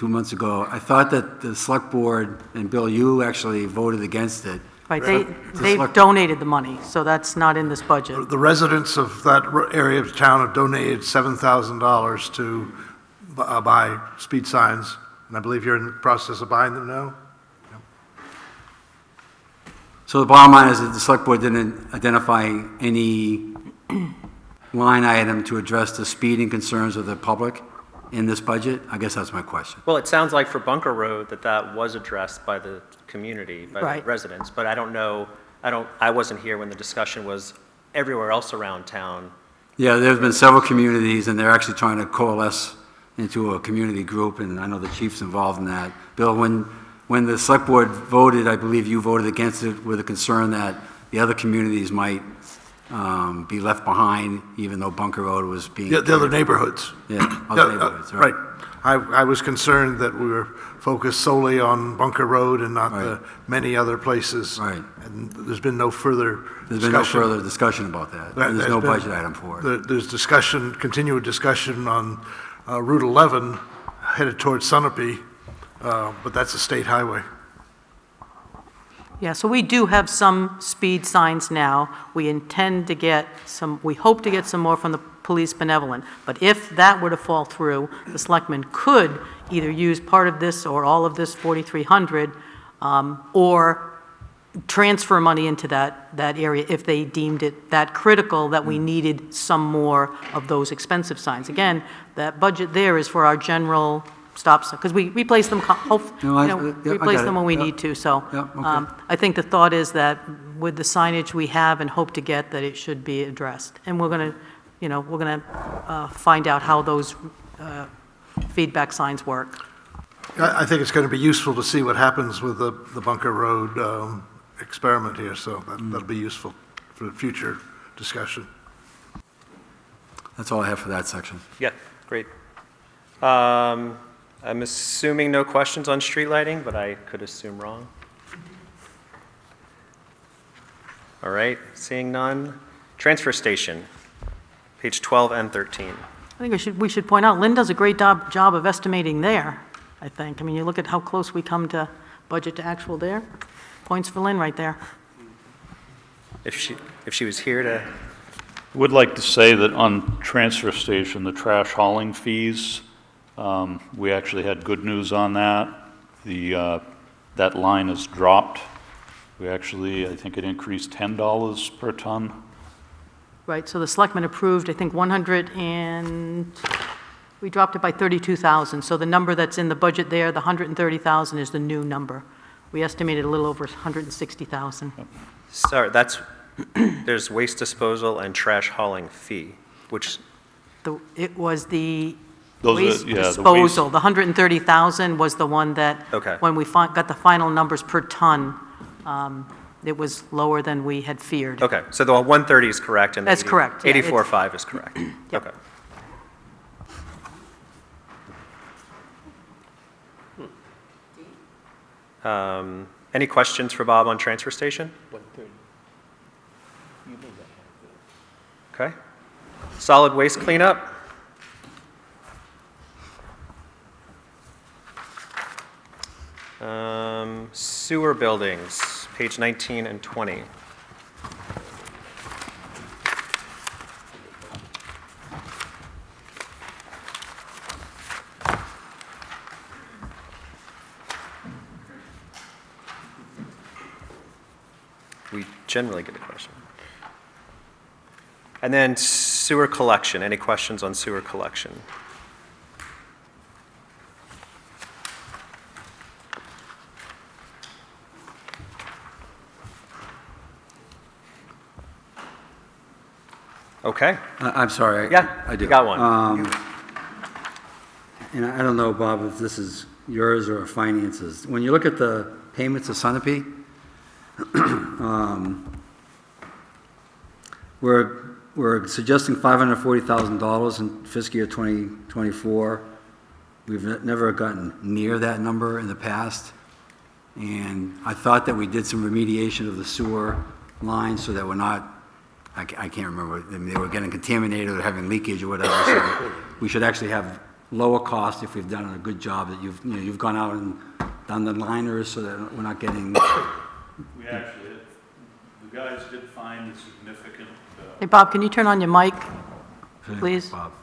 months ago, I thought that the select board, and Bill, you actually voted against it. Right, they've donated the money, so that's not in this budget. The residents of that area of town have donated $7,000 to buy speed signs, and I believe you're in the process of buying them now? So the bottom line is that the select board didn't identify any line item to address the speeding concerns of the public in this budget? I guess that's my question. Well, it sounds like for Bunker Road that was addressed by the community, by Right. the residents, but I don't know, I wasn't here when the discussion was everywhere else around town. Yeah, there's been several communities, and they're actually trying to coalesce into a community group, and I know the chief's involved in that. Bill, when the select board voted, I believe you voted against it with a concern that the other communities might be left behind, even though Bunker Road was being... Yeah, the other neighborhoods. Yeah, other neighborhoods, right. Right. I was concerned that we were focused solely on Bunker Road and not the Right. many other places. Right. And there's been no further There's been no discussion. further discussion about that, and there's no budget item for it. There's discussion, continued discussion on Route 11 headed towards Sunapee, but that's a state highway. Yeah, so we do have some speed signs now. We intend to get some, we hope to get some more from the police benevolent. But if that were to fall through, the selectmen could either use part of this or all of this 4,300, or transfer money into that area if they deemed it that critical that we needed some more of those expensive signs. Again, that budget there is for our general stops, because we replace them, replace them when we need to, so. Yeah, okay. I think the thought is that with the signage we have and hope to get, that it should be addressed. And we're going to, find out how those feedback signs work. I think it's going to be useful to see what happens with the Bunker Road experiment here, so that'll be useful for the future discussion. That's all I have for that section. Yeah, great. I'm assuming no questions on street lighting, but I could assume wrong. All right, seeing none. Transfer station, page 12 and 13. I think we should point out, Lynn does a great job of estimating there, I think. I mean, you look at how close we come to budget to actual there. Points for Lynn right there. If she was here to, Would like to say that on transfer station, the trash hauling fees, we actually had good news on that. That line has dropped. We actually, I think it increased $10 per ton. Right, so the selectmen approved, I think, we dropped it by 32,000. So the number that's in the budget there, the 130,000, is the new number. We estimated a little over 160,000. sorry, there's waste disposal and trash hauling fee, which, It was the Those are- waste yeah, the waste- disposal. The 130,000 was the one that, Okay. when we got the final numbers per ton, it was lower than we had feared. okay, so the 130 is correct and the That's correct, yeah, it's- 84.5 is correct. Yep. Okay. Any questions for Bob on transfer station? 130. Okay. Solid waste cleanup? Sewer buildings, page 19 and 20. We generally get a question. And then sewer collection, any questions on sewer collection? Okay. I'm sorry. Yeah, I do. you got one. And I don't know, Bob, if this is yours or finances. When you look at the payments to Sunapee, we're suggesting $540,000 in fiscal year 2024. We've never gotten near that number in the past. And I thought that we did some remediation of the sewer lines so that we're not, I can't remember, I mean, they were getting contaminated or having leakage or whatever. So we should actually have lower cost if we've done a good job, that you've gone out and done the liners so that we're not getting. We actually, the guys did find a significant. Hey, Bob, can you turn on your mic, please? Bob.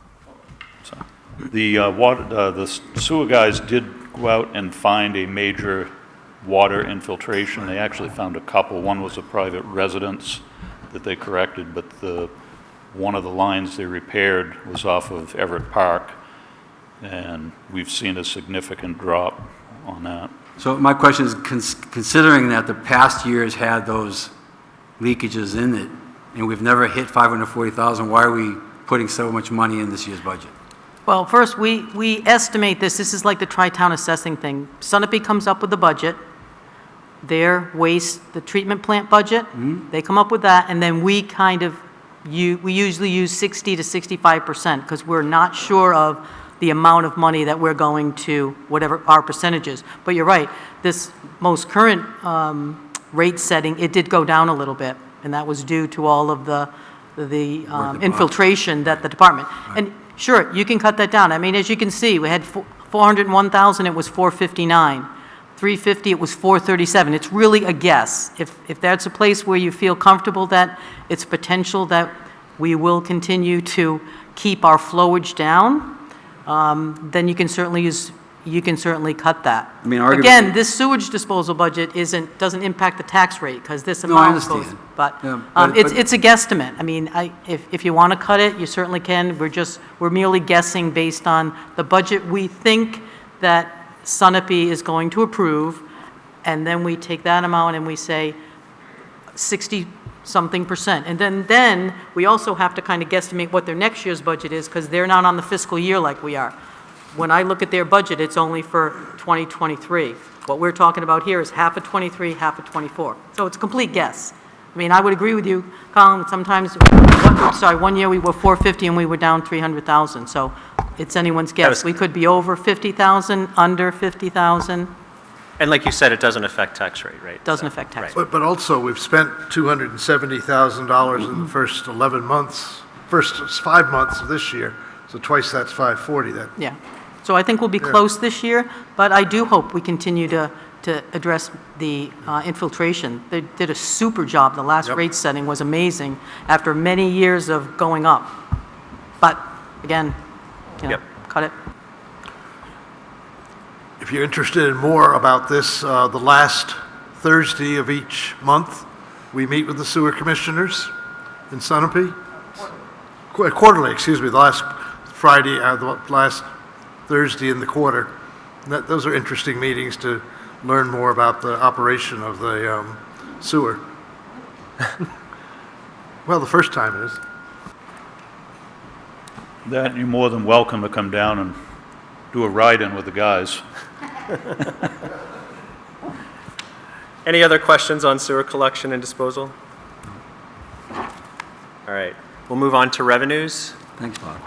The sewer guys did go out and find a major water infiltration. They actually found a couple. One was a private residence that they corrected, but one of the lines they repaired was off of Everett Park, and we've seen a significant drop on that. So my question is, considering that the past years had those leakages in it, and we've never hit 540,000, why are we putting so much money in this year's budget? Well, first, we estimate this. This is like the tri-town assessing thing. Sunapee comes up with the budget, their waste, the treatment plant budget, they come up with that, and then we kind of, we usually use 60 to 65% because we're not sure of the amount of money that we're going to, whatever our percentage is. But you're right, this most current rate setting, it did go down a little bit, and that was due to all of the infiltration that the department. And sure, you can cut that down. I mean, as you can see, we had 401,000, it was 459. 350, it was 437. It's really a guess. If that's a place where you feel comfortable that it's potential that we will continue to keep our flowage down, then you can certainly cut that. I mean, arguably, again, this sewage disposal budget doesn't impact the tax rate because this amount I understand. goes, but, Yeah, it's a guesstimate. I mean, if you want to cut it, you certainly can. We're merely guessing based on the budget we think that Sunapee is going to approve, and then we take that amount and we say 60-something%. And then we also have to kind of guesstimate what their next year's budget is because they're not on the fiscal year like we are. When I look at their budget, it's only for 2023. What we're talking about here is half of 23, half of 24. So it's a complete guess. I mean, I would agree with you, Colin, sometimes, one year we were 450 and we were down 300,000. So it's anyone's guess. We could be over 50,000, under 50,000. And like you said, it doesn't affect tax rate, right? Doesn't affect tax rate. But also, we've spent $270,000 in the first 11 months, first 5 months of this year, so twice that's 540 then. Yeah. So I think we'll be close this year, but I do hope we continue to address the infiltration. They did a super job. The last rate setting was amazing after many years of going up. But again, cut it. If you're interested in more about this, the last Thursday of each month, we meet with the sewer commissioners in Sunapee. Quarterly, excuse me, the last Friday, the last Thursday in the quarter. Those are interesting meetings to learn more about the operation of the sewer. Well, the first time it is. That, you're more than welcome to come down and do a ride-in with the guys. Any other questions on sewer collection and disposal? All right, we'll move on to revenues. Thanks, Bob.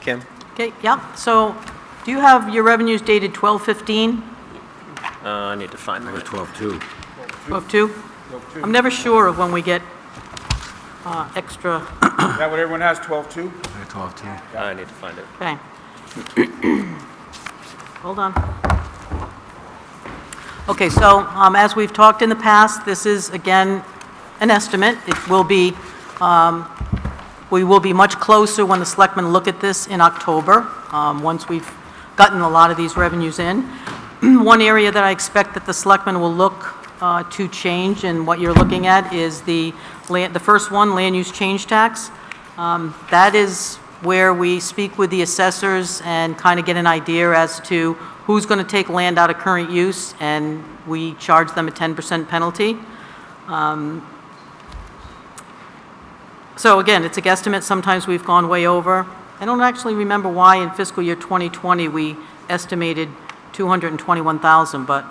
Kim? Okay, yeah. So do you have your revenues dated 12/15? I need to find them. 12/2. 12/2? I'm never sure of when we get extra, Is that what everyone has, 12-2? I need to find it. okay. Hold on. Okay, so as we've talked in the past, this is, again, an estimate. It will be, we will be much closer when the selectmen look at this in October, once we've gotten a lot of these revenues in. One area that I expect that the selectmen will look to change, and what you're looking at is the first one, land use change tax. That is where we speak with the assessors and kind of get an idea as to who's going to take land out of current use, and we charge them a 10% penalty. So again, it's a guesstimate. Sometimes we've gone way over. I don't actually remember why in fiscal year 2020 we estimated 221,000, but,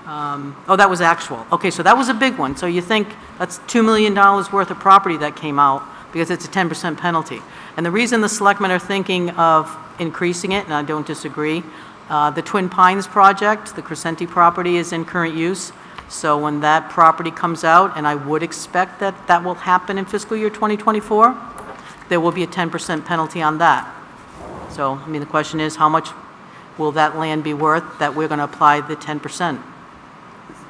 oh, that was actual. Okay, so that was a big one. So you think that's $2 million worth of property that came out because it's a 10% penalty. And the reason the selectmen are thinking of increasing it, and I don't disagree, the Twin Pines project, the Crescenti property is in current use. So when that property comes out, and I would expect that that will happen in fiscal year 2024, there will be a 10% penalty on that. So, I mean, the question is, how much will that land be worth that we're going to apply the 10%?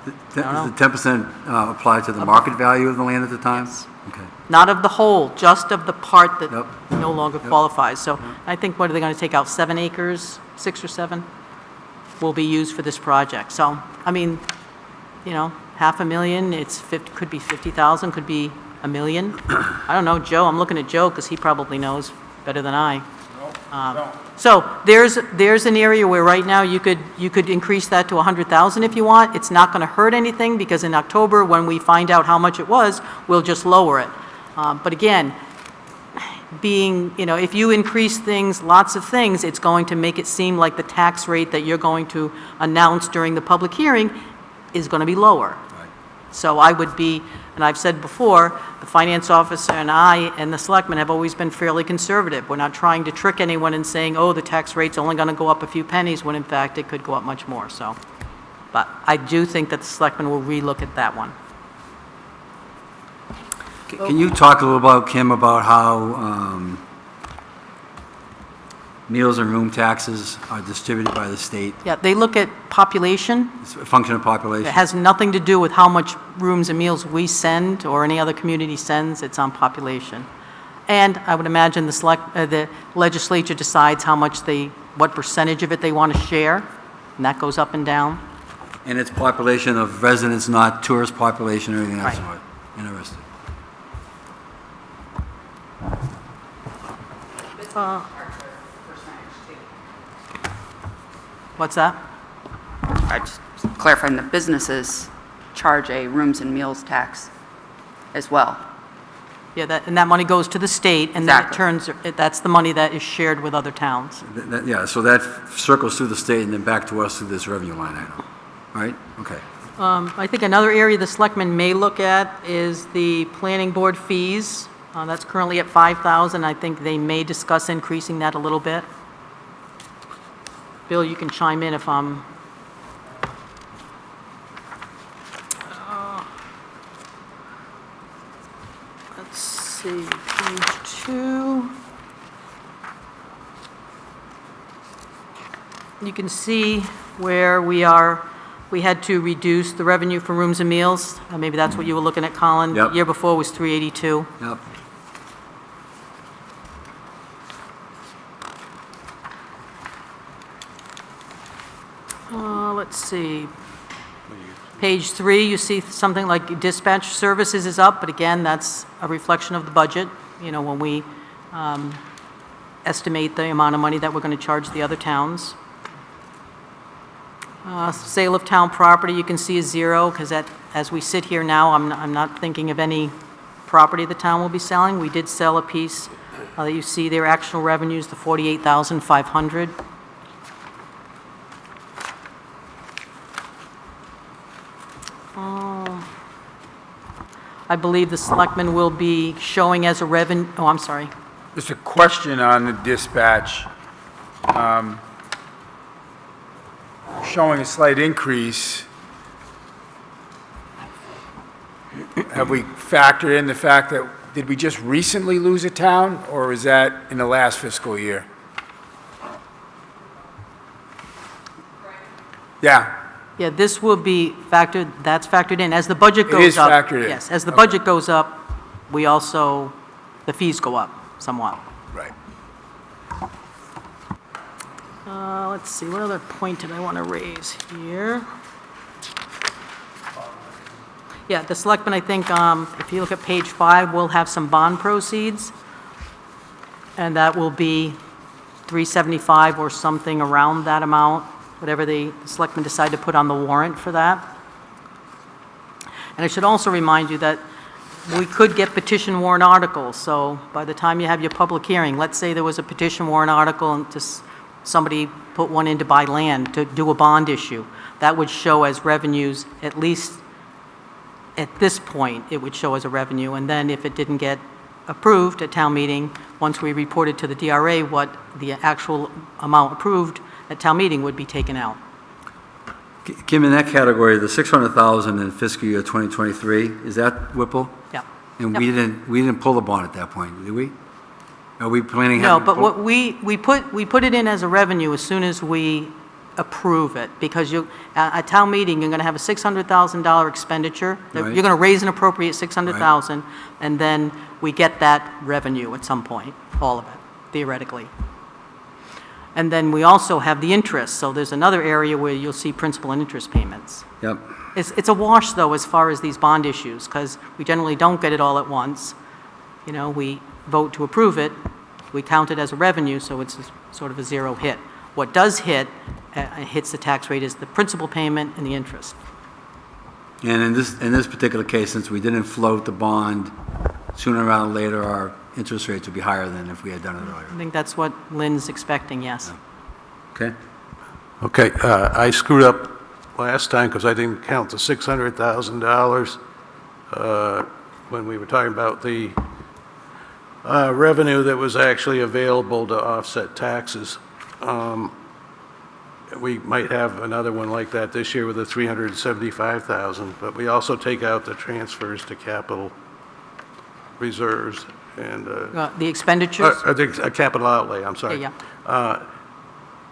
Does the 10% apply to the market value of the land at the time? Yes. Okay. Not of the whole, just of the part that Yep. no longer qualifies. So I think, what are they going to take out, 7 acres, 6 or 7, will be used for this project. So, I mean, you know, $500,000, it's 50, could be 50,000, could be $1 million. I don't know, Joe, I'm looking at Joe because he probably knows better than I. So there's an area where right now you could increase that to 100,000 if you want. It's not going to hurt anything because in October, when we find out how much it was, we'll just lower it. But again, being, you know, if you increase things, lots of things, it's going to make it seem like the tax rate that you're going to announce during the public hearing is going to be lower. So I would be, and I've said before, the finance officer and I and the selectmen have always been fairly conservative. We're not trying to trick anyone in saying, oh, the tax rate's only going to go up a few pennies, when in fact it could go up much more. So, but I do think that the selectmen will relook at that one. Can you talk a little about, Kim, about how meals and room taxes are distributed by the state? Yeah, they look at population. It's a function of population? It has nothing to do with how much rooms and meals we send or any other community sends. It's on population. And I would imagine the legislature decides how much what percentage of it they want to share, and that goes up and down. And it's population of residents, not tourist population or anything else? Right. Interesting. What's that? I just clarifying, the businesses charge a rooms and meals tax as well. Yeah, and that money goes to the state, and then Exactly. that's the money that is shared with other towns. Yeah, so that circles through the state and then back to us through this revenue line item, right? Okay. I think another area the selectmen may look at is the planning board fees. That's currently at $5,000. I think they may discuss increasing that a little bit. Bill, you can chime in if I'm... let's see, page 2. You can see where we had to reduce the revenue for rooms and meals. Maybe that's what you were looking at, Colin. Yep. The year before was 382. Yep. Let's see. Page 3, you see something like dispatch services is up, but again, that's a reflection of the budget. You know, when we estimate the amount of money that we're going to charge the other towns. Sale of town property, you can see is 0, because as we sit here now, I'm not thinking of any property the town will be selling. We did sell a piece that you see their actual revenues, the $48,500. I believe the selectmen will be showing as a revenue, oh, I'm sorry. Just a question on the dispatch. Showing a slight increase. Have we factored in the fact that did we just recently lose a town, or is that in the last fiscal year? Yeah, Yeah, this will be factored, that's factored in. As the budget It goes is up. factored in. Yes, as the Okay. budget goes up, we also, the fees go up somewhat. right. Let's see, what other point did I want to raise here? Yeah, the selectmen, I think, if you look at page 5, we'll have some bond proceeds, and that will be 375 or something around that amount, whatever the selectmen decide to put on the warrant for that. And I should also remind you that we could get petition warrant articles, so by the time you have your public hearing, let's say there was a petition warrant article and just somebody put one in to buy land, to do a bond issue, that would show as revenues, at least at this point, it would show as a revenue, and then if it didn't get approved at town meeting, once we reported to the DRA what the actual amount approved at town meeting would be taken out. Kim, in that category, the 600,000 in fiscal year 2023, is that Whipple? Yeah. And Yep. we didn't pull the bond at that point, did we? Are we planning? No, having but pull- what we put it in as a revenue as soon as we approve it, because at town meeting, you're going to have a $600,000 expenditure. Right. You're going to raise and appropriate 600,000, and then we get that revenue at some point, all of it, theoretically. And then we also have the interest, so there's another area where you'll see principal and interest payments. Yep. It's a wash, though, as far as these bond issues, because we generally don't get it all at once. You know, we vote to approve it, we count it as a revenue, so it's sort of a zero hit. What does hits the tax rate is the principal payment and the interest. And in this particular case, since we didn't float the bond, sooner rather than later, our interest rates would be higher than if we had done it earlier. I think that's what Lynn's expecting, yes. Okay? Okay, I screwed up last time because I didn't count the $600,000 when we were talking about the revenue that was actually available to offset taxes. We might have another one like that this year with the $375,000, but we also take out the transfers to capital reserves and The expenditures? a capital outlay, I'm sorry. Yeah.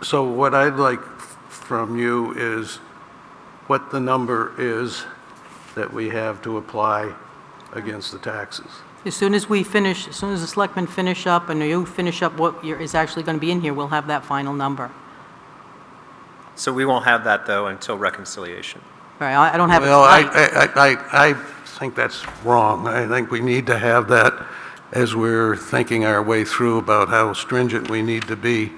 So what I'd like from you is what the number is that we have to apply against the taxes. As soon as we finish, as soon as the selectmen finish up and you finish up what is actually going to be in here, we'll have that final number. So we won't have that, though, until reconciliation. All right, I don't have it Well, tonight. I think that's wrong. I think we need to have that as we're thinking our way through about how stringent we need to be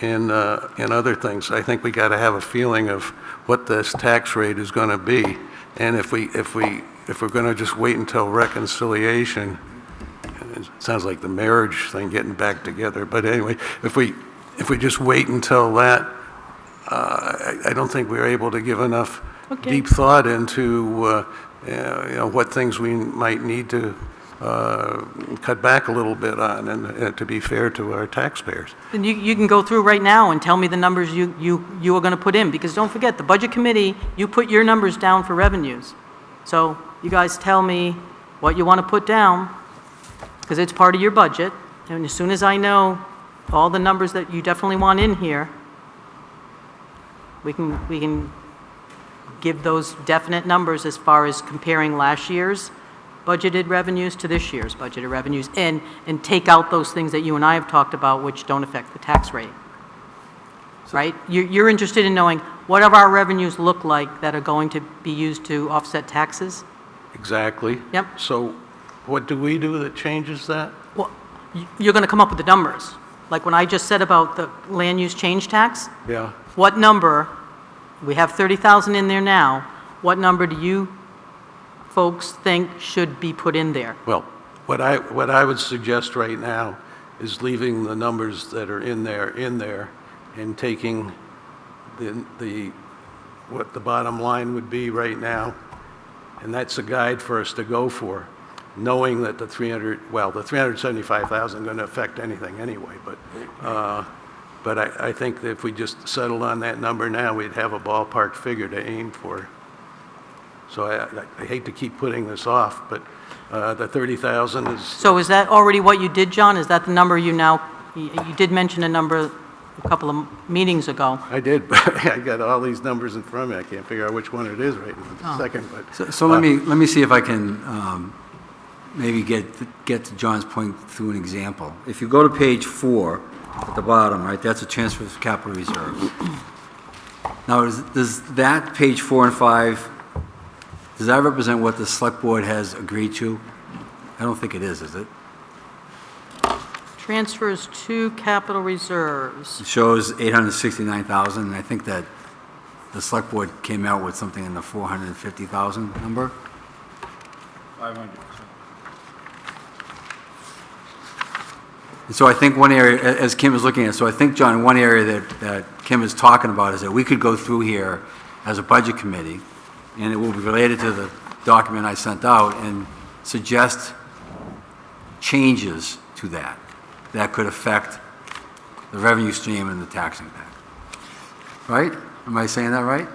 in other things. I think we got to have a feeling of what this tax rate is going to be. And if we're going to just wait until reconciliation, it sounds like the marriage thing getting back together. But anyway, if we just wait until that, I don't think we're able to give enough deep thought into what things we might need to cut back a little bit on, and to be fair to our taxpayers. Then you can go through right now and tell me the numbers you are going to put in, because don't forget, the Budget Committee, you put your numbers down for revenues. So you guys tell me what you want to put down, because it's part of your budget, and as soon as I know all the numbers that you definitely want in here, we can give those definite numbers as far as comparing last year's budgeted revenues to this year's budgeted revenues, and take out those things that you and I have talked about which don't affect the tax rate. Right? You're interested in knowing what of our revenues look like that are going to be used to offset taxes? Exactly. Yep. So what do we do that changes that? Well, you're going to come up with the numbers. Like when I just said about the land use change tax, Yeah. what number, we have 30,000 in there now, what number do you folks think should be put in there? Well, what I would suggest right now is leaving the numbers that are in there, and taking what the bottom line would be right now, and that's a guide for us to go for, knowing that the 375,000 is going to affect anything anyway, but I think that if we just settled on that number now, we'd have a ballpark figure to aim for. So I hate to keep putting this off, but The 30,000 is, So is that already what you did, John? Is that the number you did mention a number a couple of meetings ago? I did, but I got all these numbers in front of me. I can't figure out which one it is right in a second, but. So let me see if I can maybe get to John's point through an example. If you go to page 4 at the bottom, right, that's a transfer of capital reserve. Now, does that page 4 and 5, does that represent what the select board has agreed to? I don't think it is it? Transfers to capital reserves. It shows 869,000, and I think that the select board came out with something in the 450,000 number. 500. And so I think one area, as Kim is looking at, so I think, John, one area that Kim is talking about is that we could go through here as a budget committee, and it will be related to the document I sent out, and suggest changes to that could affect the revenue stream and the tax impact. Right? Am I saying that right?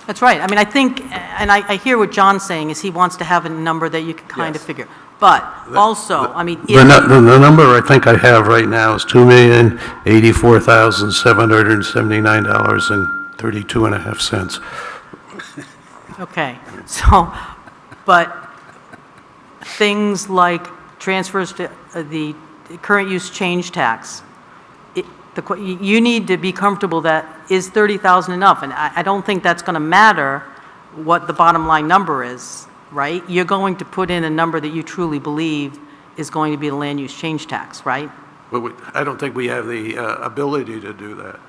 That's right. I mean, I think, and I hear what John's saying, is he wants to have a number that you can kind of Yes. figure. But also, I mean, The number I think I have right now is $2,084,779.32.5. okay, so, but things like transfers to the current use change tax, you need to be comfortable that is 30,000 enough? And I don't think that's going to matter what the bottom line number is, right? You're going to put in a number that you truly believe is going to be the land use change tax, right? But I don't think we have the ability to do that.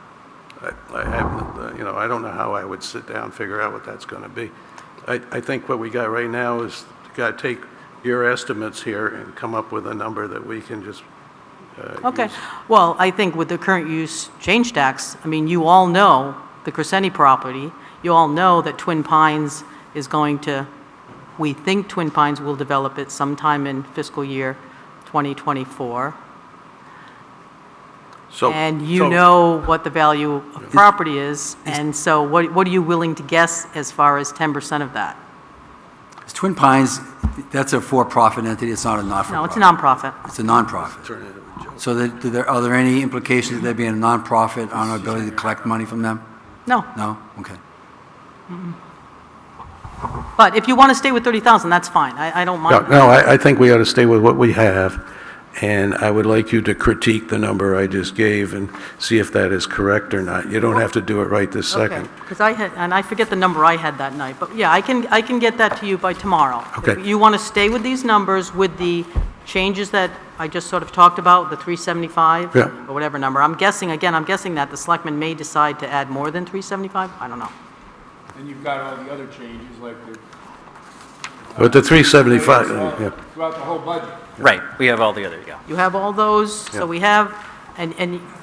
I haven't, I don't know how I would sit down and figure out what that's going to be. I think what we got right now is got to take your estimates here and come up with a number that we can just Okay. use. Well, I think with the current use change tax, I mean, you all know the Crescenti property, you all know that Twin Pines is going to, we think Twin Pines will develop it sometime in fiscal year 2024. And you know what the value of property is, and so what are you willing to guess as far as 10% of that? Is Twin Pines, that's a for-profit entity, it's not a not-for-profit? No, it's a nonprofit. It's a nonprofit. So are there any implications of there being a nonprofit on our ability to collect money from them? No, No? Okay. but if you want to stay with 30,000, that's fine, I don't mind. No, I think we ought to stay with what we have, and I would like you to critique the number I just gave and see if that is correct or not. You don't have to do it right this second. Because I forget the number I had that night, but yeah, I can get that to you by tomorrow. Okay. If you want to stay with these numbers with the changes that I just sort of talked about, the 375? Yeah. Or whatever number. I'm guessing that the selectmen may decide to add more than 375? I don't know. And you've got all the other changes, like the... But the 375, yeah. Throughout the whole budget. Right, we have all the other, yeah. You have all those, so we have, and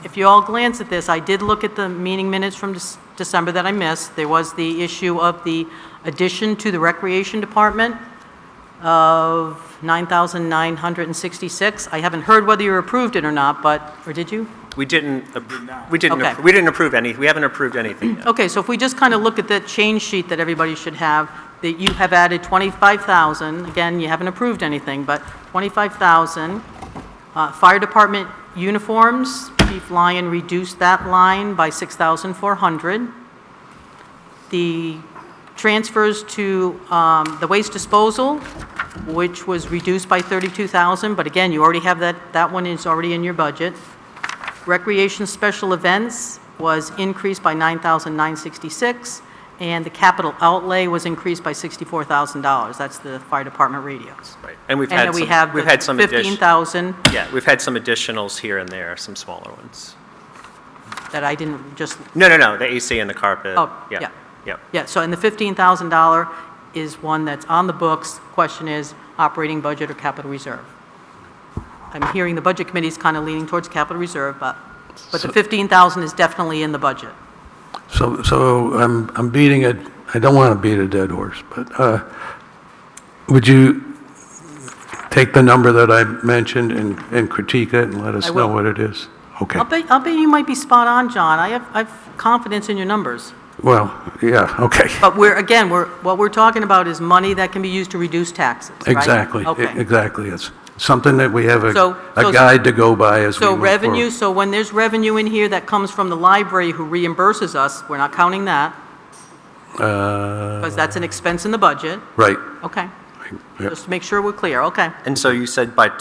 if you all glance at this, I did look at the meeting minutes from December that I missed. There was the issue of the addition to the Recreation Department of $9,966. I haven't heard whether you approved it or not, or did you? We didn't, Okay. we didn't approve any, we haven't approved anything yet. Okay, so if we just kind of look at that change sheet that everybody should have, that you have added 25,000, again, you haven't approved anything, but 25,000. Fire department uniforms, Chief Lyon reduced that line by 6,400. The transfers to the waste disposal, which was reduced by 32,000, but again, you already have that one is already in your budget. Recreation special events was increased by 9,966, and the capital outlay was increased by $64,000. That's the fire department radios. Right, and we've And had then we some, have we've the had some additions. 15,000 Yeah, we've had some additionals here and there, some smaller ones. that I didn't just, No, the AC and the carpet. Oh, yeah. yeah, so and the $15,000 is one that's on the books. Question is, operating budget or capital reserve? I'm hearing the budget committee is kind of leaning towards capital reserve, but the 15,000 is definitely in the budget. So I'm beating it, I don't want to beat a dead horse, but would you take the number that I mentioned and critique it and let us I know will. what it is? Okay. I'll bet you might be spot on, John. I have confidence in your numbers. Well, yeah, okay. But what we're talking about is money that can be used to reduce taxes, right? Exactly, Okay. exactly. It's something that we have So- a guide to go by as we So move revenue, forward. so when there's revenue in here that comes from the library who reimburses us, we're not counting that, because that's an expense in the budget. Right. Okay. Yep. Just to make sure we're clear, okay. And so you said by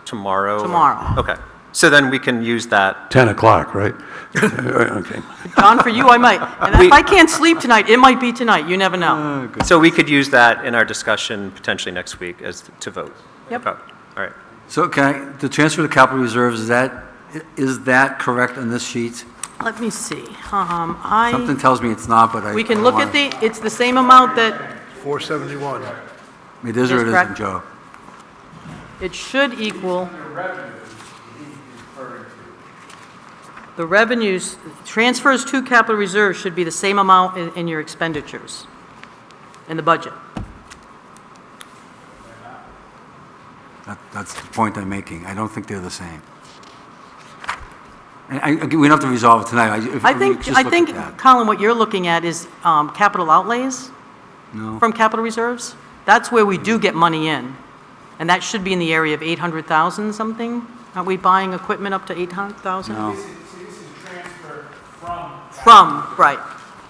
tomorrow? Tomorrow. Okay. So then we can use that. 10 o'clock, right? Okay. John, for you, I might. And if I can't sleep tonight, it might be tonight, you never know. So we could use that in our discussion potentially next week to vote. Yep. Okay. All right. So the transfer to capital reserves, is that correct on this sheet? Let me see. Something tells me it's not, but We can look at it's the same amount that, 471. It is or it Yes, correct. isn't, Joe? it should equal. The revenues, transfers to capital reserve should be the same amount in your expenditures, in the budget. That's the point I'm making. I don't think they're the same. And we don't have to resolve it tonight. If I we think, just I look think, at that. Colin, what you're looking at is capital outlays No. from capital reserves. That's where we do get money in, and that should be in the area of 800,000 something. Aren't we buying equipment up to 800,000? No. From, right.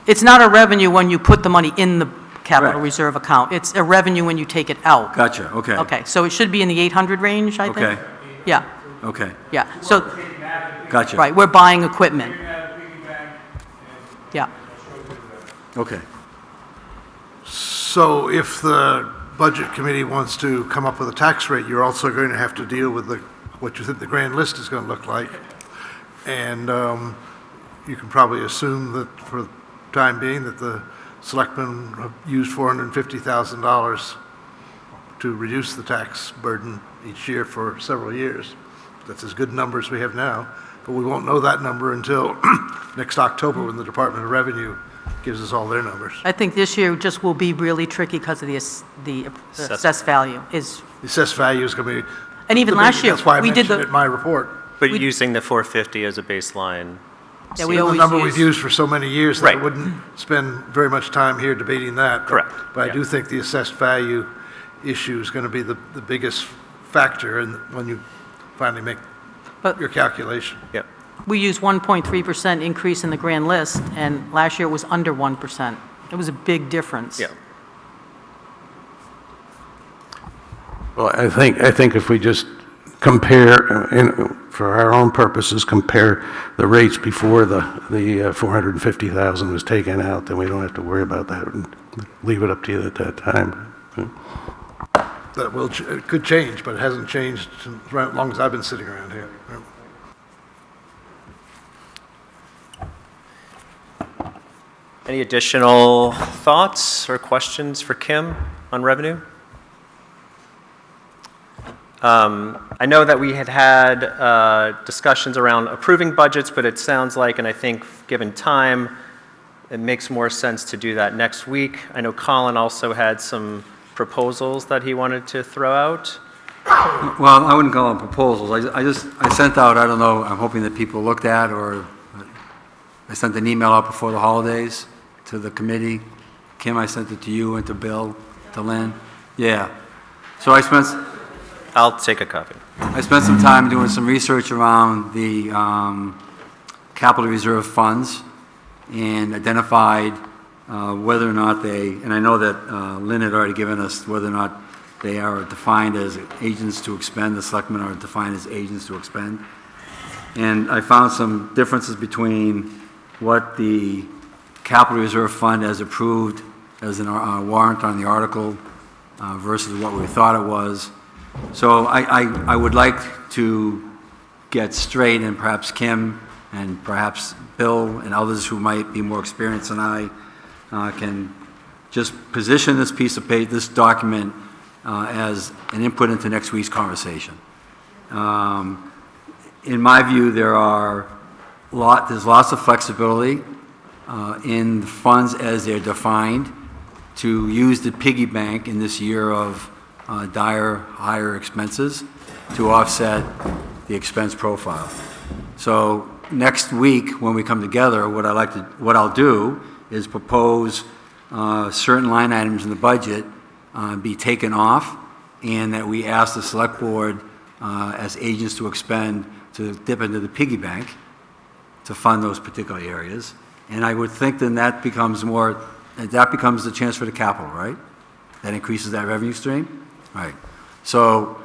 It's not a revenue when you put the money in the capital Correct. reserve account. It's a revenue when you take it out. Gotcha, okay. Okay, so it should be in the 800 range, I think? Okay. Yeah, Okay, yeah. So, gotcha. right, we're buying equipment. Yeah. Okay. So if the Budget Committee wants to come up with a tax rate, you're also going to have to deal with what you think the grand list is going to look like. And you can probably assume that for the time being that the selectmen have used $450,000 to reduce the tax burden each year for several years. That's as good a number as we have now, but we won't know that number until next October when the Department of Revenue gives us all their numbers. I think this year just will be really tricky because of the assessed value is, The assessed value is going to be. and even the last big- year, That's why I we did mentioned it the, in my report. But using the 450 as a baseline. yeah, we The always number we've use, used for so many years that I Right. wouldn't spend very much time here debating that. Correct. But I Yeah. do think the assessed value issue is going to be the biggest factor in when you finally make But- your calculation. Yep. we use 1.3% increase in the grand list, and last year it was under 1%. It was a big difference. Yeah. Well, I think if we just compare, for our own purposes, compare the rates before the 450,000 was taken out, then we don't have to worry about that and leave it up to you at that time. That will, it could change, but it hasn't changed as long as I've been sitting around here. Any additional thoughts or questions for Kim on revenue? I know that we had discussions around approving budgets, but it sounds like, and I think given time, it makes more sense to do that next week. I know Colin also had some proposals that he wanted to throw out. Well, I wouldn't call them proposals. I sent out, I don't know, I'm hoping that people looked at, or I sent an email out before the holidays to the committee. Kim, I sent it to you and to Bill, to Lynn. Yeah. So I'll take a copy. I spent some time doing some research around the capital reserve funds and identified whether or not and I know that Lynn had already given us whether or not they are defined as agents to expend, the selectmen are defined as agents to expend. And I found some differences between what the capital reserve fund has approved as a warrant on the article versus what we thought it was. So I would like to get straight, and perhaps Kim and perhaps Bill and others who might be more experienced than I can just position this piece of paper, this document, as an input into next week's conversation. In my view, there's lots of flexibility in the funds as they're defined to use the piggy bank in this year of higher expenses to offset the expense profile. So next week, when we come together, what I'll do is propose certain line items in the budget be taken off, and that we ask the select board as agents to expend, to dip into the piggy bank to fund those particular areas. And I would think then that becomes the transfer to capital, right? That increases that revenue stream? Right. So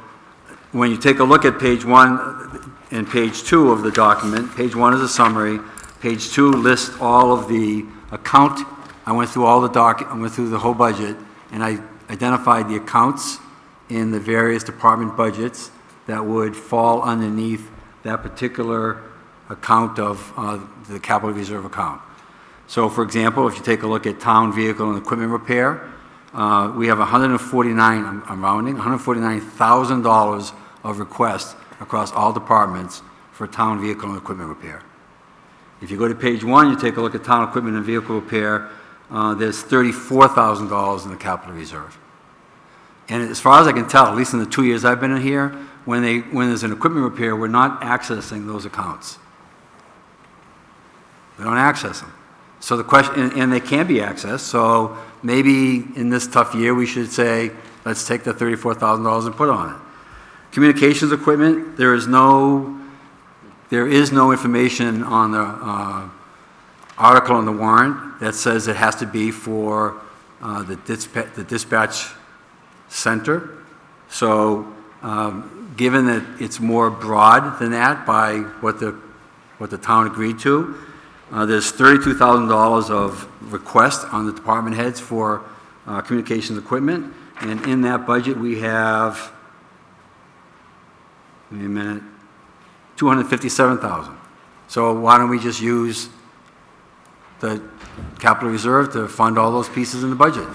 when you take a look at page 1 and page 2 of the document, page 1 is a summary, page 2 lists all of the account. I went through I went through the whole budget, and I identified the accounts in the various department budgets that would fall underneath that particular account of the capital reserve account. So for example, if you take a look at town vehicle and equipment repair, we have I'm rounding, $149,000 of requests across all departments for town vehicle and equipment repair. If you go to page 1, you take a look at town equipment and vehicle repair, there's $34,000 in the capital reserve. And as far as I can tell, at least in the 2 years I've been in here, when there's an equipment repair, we're not accessing those accounts. We don't access them. So the question, and they can be accessed, so maybe in this tough year, we should say, let's take the $34,000 and put it on it. Communications equipment, there is no information on the article in the warrant that says it has to be for the dispatch center. So given that it's more broad than that by what the town agreed to, there's $32,000 of request on the department heads for communications equipment, and in that budget we have, give me a minute, $257,000. So why don't we just use the capital reserve to fund all those pieces in the budget?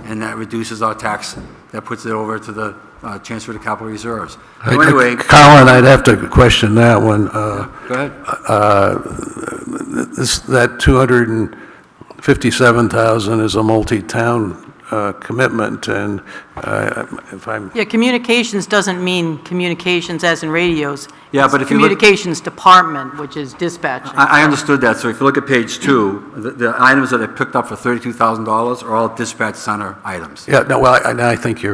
And that reduces our tax, that puts it over to the transfer to capital reserves. So anyway, Colin, I'd have to question that one. go ahead. That 257,000 is a multi-town commitment, and if I'm... Yeah, communications doesn't mean communications as in radios. Yeah, It's but if you look- communications department, which is dispatching. I understood that. So if you look at page 2, the items that I picked up for $32,000 are all dispatch center items. Yeah, no, well, I think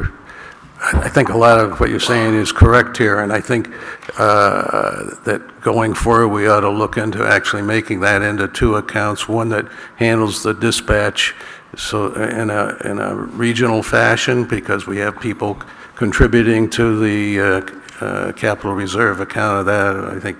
I think a lot of what you're saying is correct here, and I think that going forward, we ought to look into actually making that into 2 accounts, one that handles the dispatch so in a regional fashion, because we have people contributing to the capital reserve account of that. I think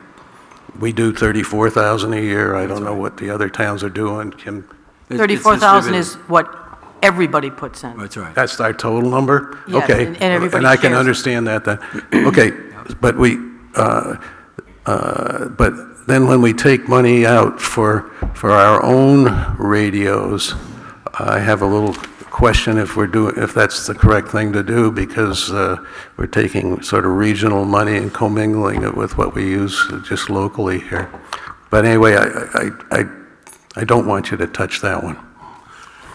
we do $34,000 a year. I don't know what the other towns are doing. Kim? 34,000 is what everybody puts in. That's right. That's our total number? Yes, Okay. and everybody And I can shares it. understand that then. Okay, but but then when we take money out for our own radios, I have a little question if that's the correct thing to do, because we're taking sort of regional money and commingling it with what we use just locally here. But anyway, I don't want you to touch that one.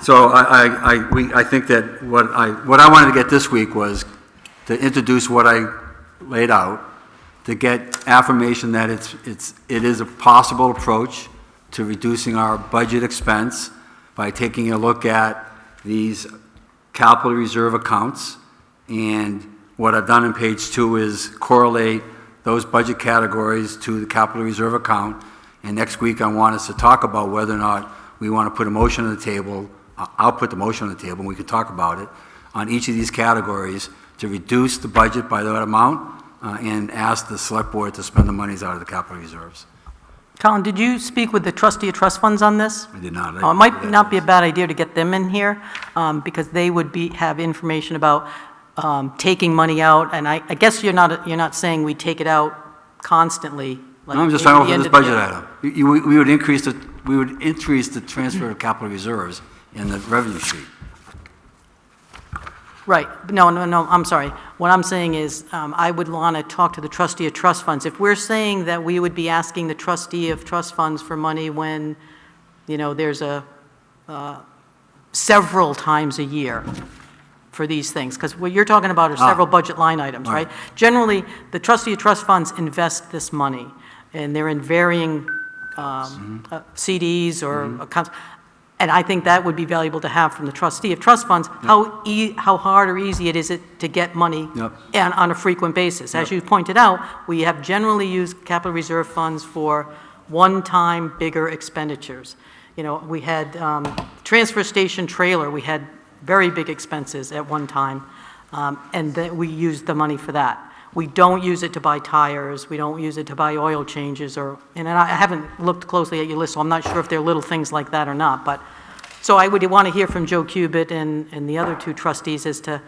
So I think that what I wanted to get this week was to introduce what I laid out, to get affirmation that it is a possible approach to reducing our budget expense by taking a look at these capital reserve accounts. And what I've done in page 2 is correlate those budget categories to the capital reserve account. And next week I want us to talk about whether or not we want to put a motion on the table. I'll put the motion on the table and we can talk about it on each of these categories to reduce the budget by that amount and ask the select board to spend the monies out of the capital reserves. Colin, did you speak with the trustee of trust funds on this? I did not. It might not be a bad idea to get them in here, because they would have information about taking money out, and I guess you're not saying we take it out constantly. Like No, I'm just maybe talking the about end this of the budget year. item. We would increase the transfer of capital reserves in the revenue sheet. Right. No, I'm sorry. What I'm saying is, I would want to talk to the trustee of trust funds. If we're saying that we would be asking the trustee of trust funds for money when, there's several times a year for these things, because what you're talking about are several budget line items, right? Generally, the trustee of trust funds invest this money, and they're in varying CDs or accounts. And I think that would be valuable to have from the trustee of trust funds, how hard or easy it is to get money and on a frequent basis. As you pointed out, we have generally used capital reserve funds for one-time bigger expenditures. You know, we had transfer station trailer, we had very big expenses at one time, and then we used the money for that. We don't use it to buy tires, we don't use it to buy oil changes, and I haven't looked closely at your list, so I'm not sure if there are little things like that or not, but, so I would want to hear from Joe Cubitt and the other two trustees as to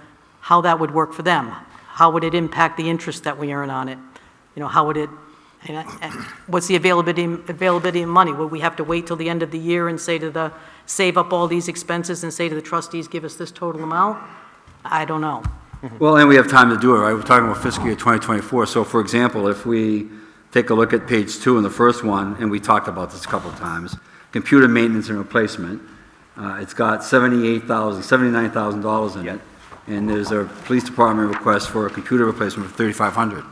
how that would work for them. How would it impact the interest that we earn on it? You know, how would it, and what's the availability of money? Would we have to wait till the end of the year and save up all these expenses and say to the trustees, give us this total amount? I don't know. Well, and we have time to do it, right? We're talking about fiscal year 2024. So, for example, if we take a look at page 2 in the first one, and we talked about this a couple of times, computer maintenance and replacement, it's got $79,000 in it, and there's a police department request for a computer replacement for $3,500.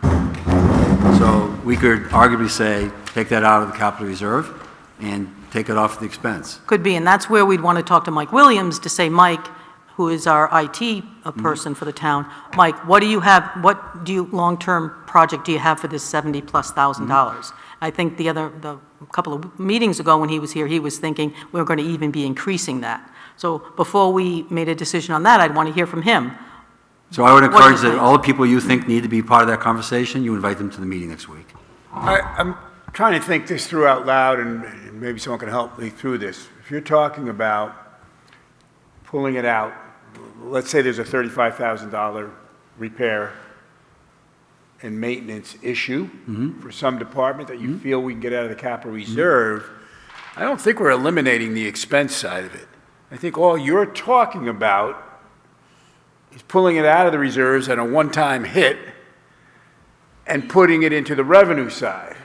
So we could arguably say, take that out of the capital reserve and take it off the expense. Could be, and that's where we'd want to talk to Mike Williams to say, Mike, who is our IT person for the town, Mike, what do you have, long-term project do you have for this $70,000+? I think the couple of meetings ago when he was here, he was thinking we were going to even be increasing that. So before we made a decision on that, I'd want to hear from him. So I would encourage that all the people you think need to be part of that conversation, you invite them to the meeting next week. I'm trying to think this through out loud, and maybe someone can help me through this. If you're talking about pulling it out, let's say there's a $35,000 repair and maintenance issue for some department that you feel we can get out of the capital reserve, I don't think we're eliminating the expense side of it. I think all you're talking about is pulling it out of the reserves at a one-time hit and putting it into the revenue side.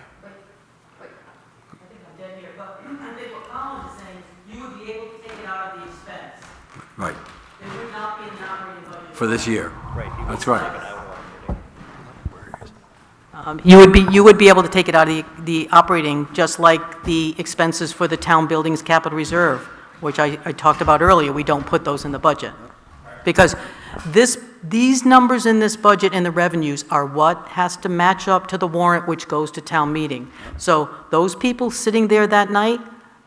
Right. It would not be in the operating budget. For this year. Right. That's right. You would be able to take it out of the operating, just like the expenses for the town buildings capital reserve, which I talked about earlier. We don't put those in the budget. Because these numbers in this budget and the revenues are what has to match up to the warrant which goes to town meeting. So those people sitting there that night,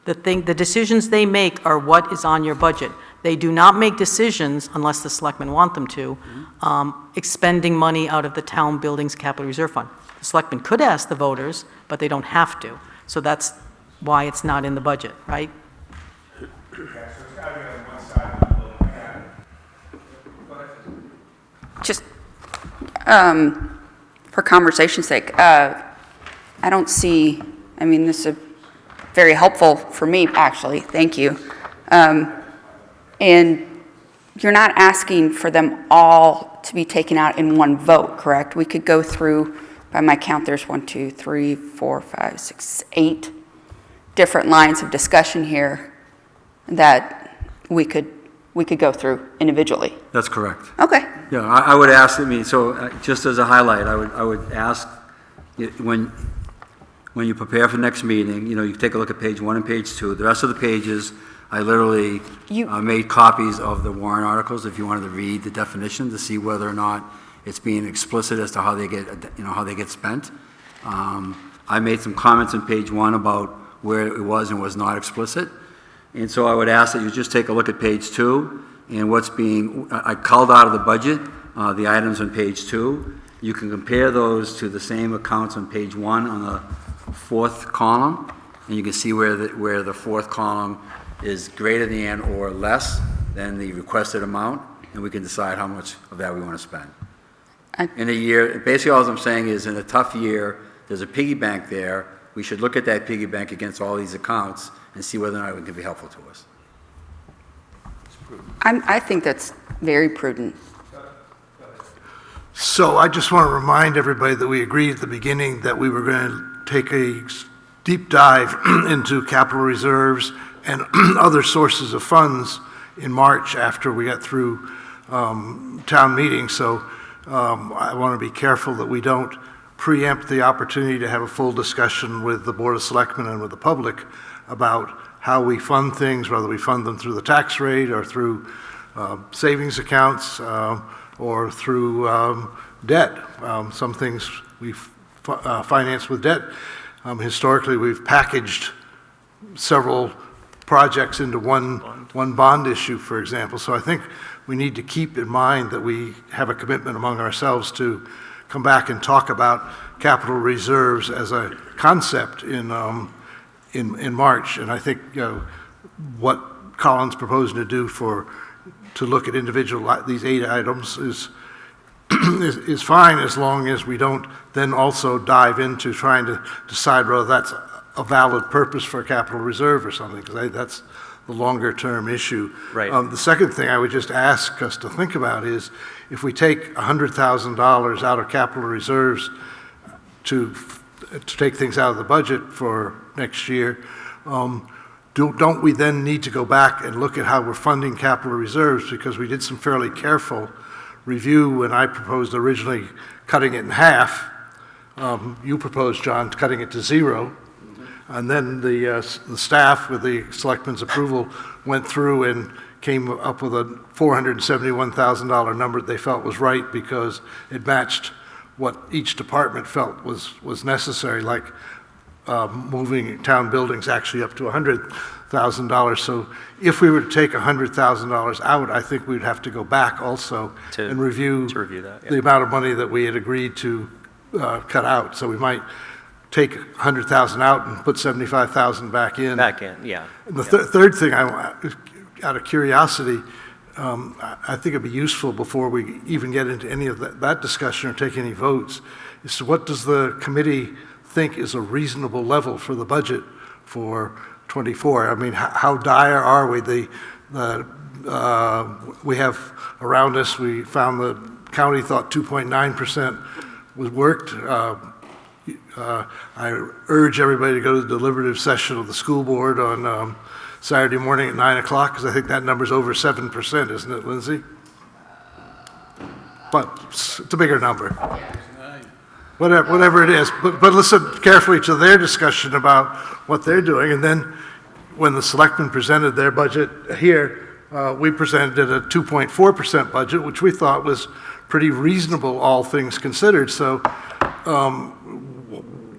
the decisions they make are what is on your budget. They do not make decisions, unless the selectmen want them to, expending money out of the town buildings capital reserve fund. The selectmen could ask the voters, but they don't have to. So that's why it's not in the budget, right? Just for conversation's sake, I don't see, I mean, this is very helpful for me, actually. Thank you. And you're not asking for them all to be taken out in one vote, correct? We could go through, by my count, there's 8 different lines of discussion here that we could go through individually. That's correct. Okay. Yeah, I would ask, just as a highlight, I would ask, when you prepare for the next meeting, you take a look at page 1 and page 2. The rest of the pages, I literally made copies of the warrant articles if you wanted to read the definition to see whether or not it's being explicit as to how they get spent. I made some comments on page 1 about where it was and was not explicit. And so I would ask that you just take a look at page 2 and I culled out of the budget the items on page 2. You can compare those to the same accounts on page 1 on the 4th column, and you can see where the 4th column is greater than or less than the requested amount, and we can decide how much of that we want to spend. In a year, basically all I'm saying is in a tough year, there's a piggy bank there. We should look at that piggy bank against all these accounts and see whether or not it can be helpful to us. I think that's very prudent. So I just want to remind everybody that we agreed at the beginning that we were going to take a deep dive into capital reserves and other sources of funds in March after we got through town meeting. So I want to be careful that we don't preempt the opportunity to have a full discussion with the Board of Selectmen and with the public about how we fund things, whether we fund them through the tax rate or through savings accounts or through debt. Some things we finance with debt. Historically, we've packaged several projects into one bond issue, for example. So I think we need to keep in mind that we have a commitment among ourselves to come back and talk about capital reserves as a concept in March. And I think what Colin's proposing to do to look at individual these 8 items is fine, as long as we don't then also dive into trying to decide whether that's a valid purpose for a capital reserve or something, because that's the longer term issue. Right. The second thing I would just ask us to think about is if we take $100,000 out of capital reserves to take things out of the budget for next year, don't we then need to go back and look at how we're funding capital reserves? Because we did some fairly careful review when I proposed originally cutting it in half. You proposed, John, cutting it to 0. And then the staff, with the selectmen's approval, went through and came up with a $471,000 number that they felt was right because it matched what each department felt was necessary, like moving town buildings actually up to $100,000. So if we were to take $100,000 out, I think we'd have to go back also and review that, yeah. the amount of money that we had agreed to cut out. So we might take 100,000 out and put 75,000 back in. Back in, yeah. And the third thing, out of curiosity, I think it'd be useful before we even get into any of that discussion or take any votes, is to what does the committee think is a reasonable level for the budget for 24? I mean, how dire are we? We have around us, we found the county thought 2.9% was worked. I urge everybody to go to the deliberative session of the school board on Saturday morning at 9 o'clock, because I think that number's over 7%, isn't it, Lindsay? But it's a bigger number. Whatever it is. But listen carefully to their discussion about what they're doing. And then when the selectmen presented their budget here, we presented a 2.4% budget, which we thought was pretty reasonable, all things considered. So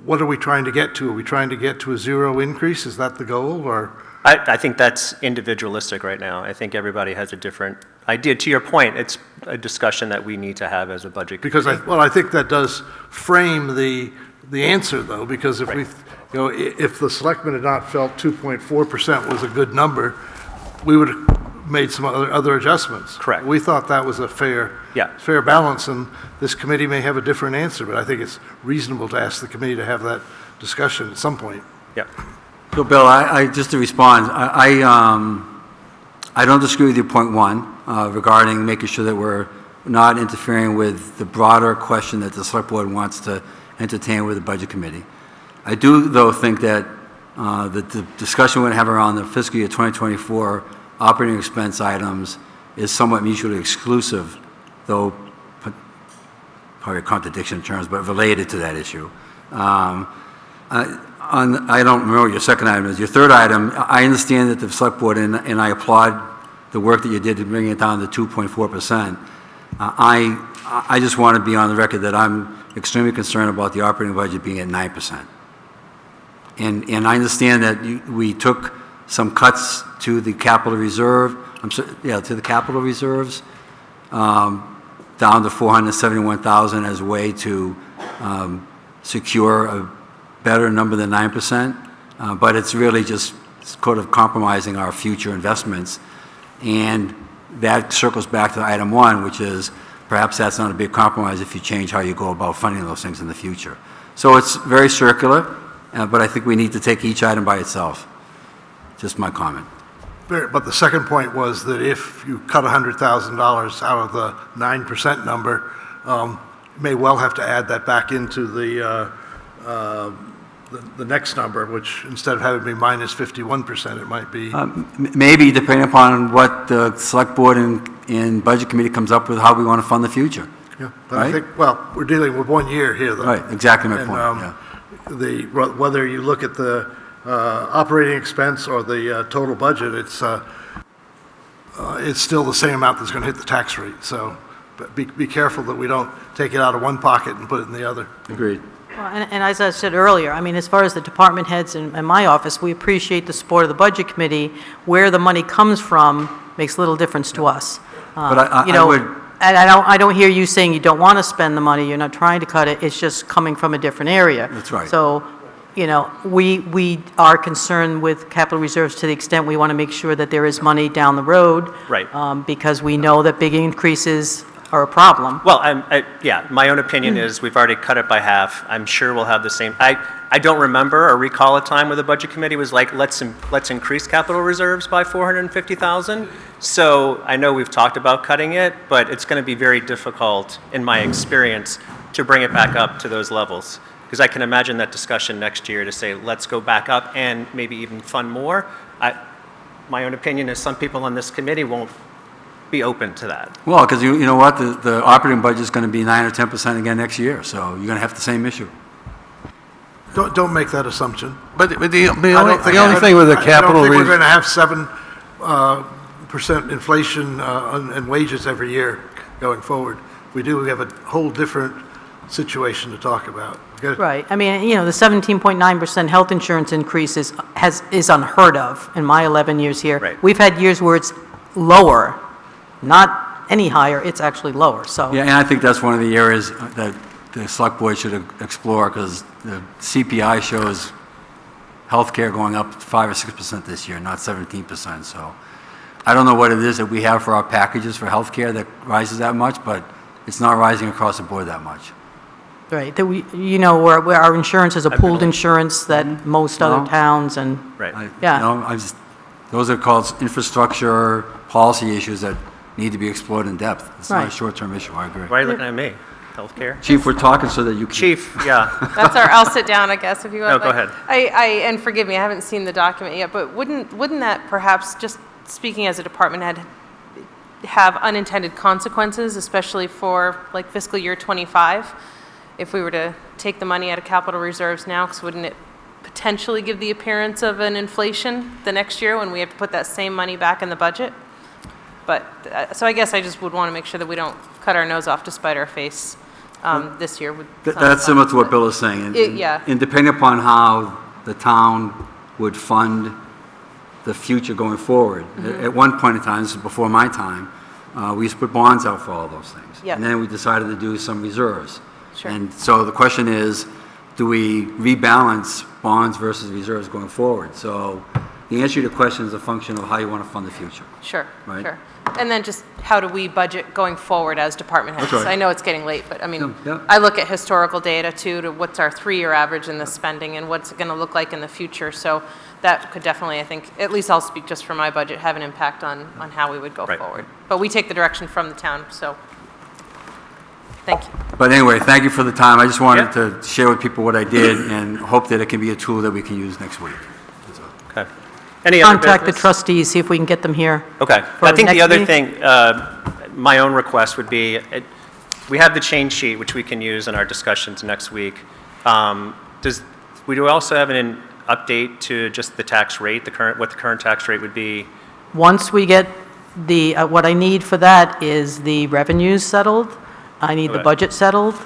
what are we trying to get to? Are we trying to get to a 0 increase? Is that the goal, or? I think that's individualistic right now. I think everybody has a different idea. To your point, it's a discussion that we need to have as a budget committee. Because I think that does frame the answer, though, because if if the selectmen had not felt 2.4% was a good number, we would have made some other adjustments. Correct. We thought that was a fair balance, and this committee may have a different answer, but I think it's reasonable to ask the committee to have that discussion at some point. Yeah. So, Bill, just to respond, I don't disagree with your point 1 regarding making sure that we're not interfering with the broader question that the select board wants to entertain with the budget committee. I do, though, think that the discussion we're going to have around the fiscal year 2024 operating expense items is somewhat mutually exclusive, though probably a contradiction in terms, but related to that issue. I don't remember what your second item is. Your third item, I understand that the select board, and I applaud the work that you did to bring it down to 2.4%. I just want to be on the record that I'm extremely concerned about the operating budget being at 9%. And I understand that we took some cuts to the capital reserve, to the capital reserves, down to $471,000 as a way to secure a better number than 9%, but it's really just sort of compromising our future investments. And that circles back to item 1, which is perhaps that's not a big compromise if you change how you go about funding those things in the future. So it's very circular, but I think we need to take each item by itself. Just my comment. But the second point was that if you cut $100,000 out of the 9% number, you may well have to add that back into the next number, which instead of having to be minus 51%, it might be. Maybe, depending upon what the select board and budget committee comes up with, how we want to fund the future. Yeah, but right? I think, well, we're dealing with 1 year here, though. Right, exactly my And, point, yeah. whether you look at the operating expense or the total budget, it's still the same amount that's going to hit the tax rate. So but be careful that we don't take it out of one pocket and put it in the other. Agreed. Well, and as I said earlier, I mean, as far as the department heads in my office, we appreciate the support of the Budget Committee. Where the money comes from makes little difference to us. But I You know, would- and I don't hear you saying you don't want to spend the money, you're not trying to cut it, it's just coming from a different area. That's right. So, you know, we are concerned with capital reserves to the extent we want to make sure that there is money down the road. Right. Because we know that big increases are a problem. Well, yeah, my own opinion is we've already cut it by half. I'm sure we'll have the same. I don't remember or recall a time where the Budget Committee was like, let's increase capital reserves by 450,000. So I know we've talked about cutting it, but it's going to be very difficult, in my experience, to bring it back up to those levels. Because I can imagine that discussion next year to say, let's go back up and maybe even fund more. My own opinion is some people on this committee won't be open to that. Well, because you know what, the operating budget is going to be 9 or 10% again next year, so you're going to have the same issue. Don't make that assumption. But the I only don't thing with the I capital... don't think we're going to have 7% inflation in wages every year going forward. If we do, we have a whole different situation to talk about. Right. I mean, you know, the 17.9% health insurance increase is unheard of in my 11 years here. Right. We've had years where it's lower, not any higher, it's actually lower, so. Yeah, and I think that's one of the areas that the select board should explore, because the CPI shows healthcare going up 5 or 6% this year, not 17%, so. I don't know what it is that we have for our packages for healthcare that rises that much, but it's not rising across the board that much. Right, that we, you know, where our insurance is a pooled insurance that most other No. towns and, Right. Yeah. You know, those are called infrastructure policy issues that need to be explored in depth. It's not a Right. short-term issue, I agree. Why are you looking at me? Healthcare? Chief, we're talking so that you can... Chief, yeah. That's I'll sit down, I guess, if you want. No, go ahead. And forgive me, I haven't seen the document yet, but wouldn't that perhaps, just speaking as a department head, have unintended consequences, especially for like fiscal year '25? If we were to take the money out of capital reserves now, because wouldn't it potentially give the appearance of an inflation the next year when we have to put that same money back in the budget? But, so I guess I just would want to make sure that we don't cut our nose off to spite our face this year. With some That's similar to what but- Bill is saying. And- Yeah. And depending upon how the town would fund the future going forward. Mm-hmm. At one point in time, this is before my time, we used to put bonds out for all those things. Yeah. And then we decided to do some reserves. Sure. And so the question is, do we rebalance bonds versus reserves going forward? So the answer to your question is a function of how you want to fund the future. Sure, Right. sure. And then just how do we budget going forward as department heads? That's right. I know it's getting late, but I mean, Yeah. I look at historical data too, to what's our 3-year average in the spending and what's it going to look like in the future. So that could definitely, I think, at least I'll speak just for my budget, have an impact on how we would go Right. forward. But we take the direction from the town, so thank you. But anyway, thank you for the time. I just wanted Yeah. to share with people what I did and hope that it can be a tool that we can use next week. Okay. Any other contact the business? trustees, see if we can get them here. Okay. for I think the next other meeting? thing, my own request would be, we have the change sheet, which we can use in our discussions next week. We do also have an update to just the tax rate, what the current tax rate would be? Once we get the, what I need for that is the revenues settled, I need the Okay. budget settled,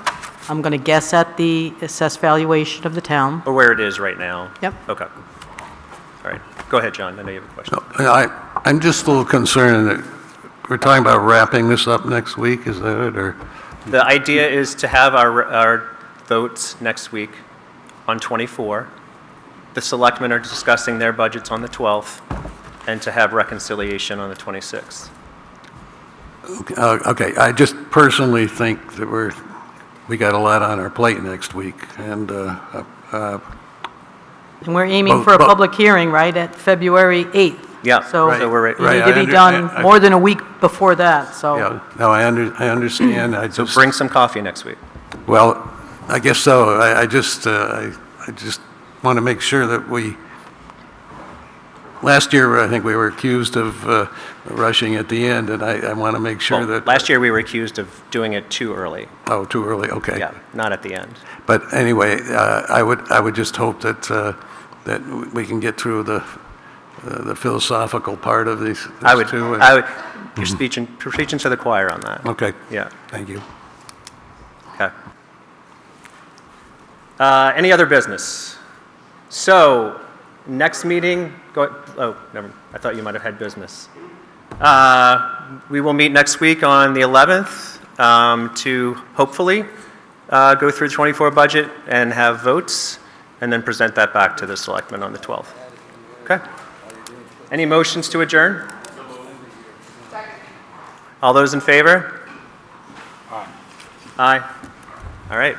I'm going to guess at the assessed valuation of the town. Or where it is right now? Yep. Okay. All right. Go ahead, John. I know you have a question. I'm just a little concerned that we're talking about wrapping this up next week, is that it, or? The idea is to have our votes next week on 24. The selectmen are discussing their budgets on the 12th, and to have reconciliation on the 26th. Okay, I just personally think that we got a lot on our plate next week, and And we're aiming for a Well- public hearing, right, at February 8th? Yeah, So so we're right- you Right, need to I be done under- more than a week before that, so. yeah, no, I understand, I So just, bring some coffee next week. well, I guess so, I just want to make sure that last year, I think we were accused of rushing at the end, and I want to make sure Well, that... last year, we were accused of doing it too early. Oh, too early, okay. Yeah, not at the end. But anyway, I would just hope that that we can get through the philosophical part of these two. You're preaching to the choir on that. Okay. Yeah. Thank you. Okay. Any other business? So, next meeting, I thought you might have had business. We will meet next week on the 11th to hopefully go through the 24 budget and have votes, and then present that back to the selectmen on the 12th. Okay. Any motions to adjourn? All those in favor? Aye. Aye. All right.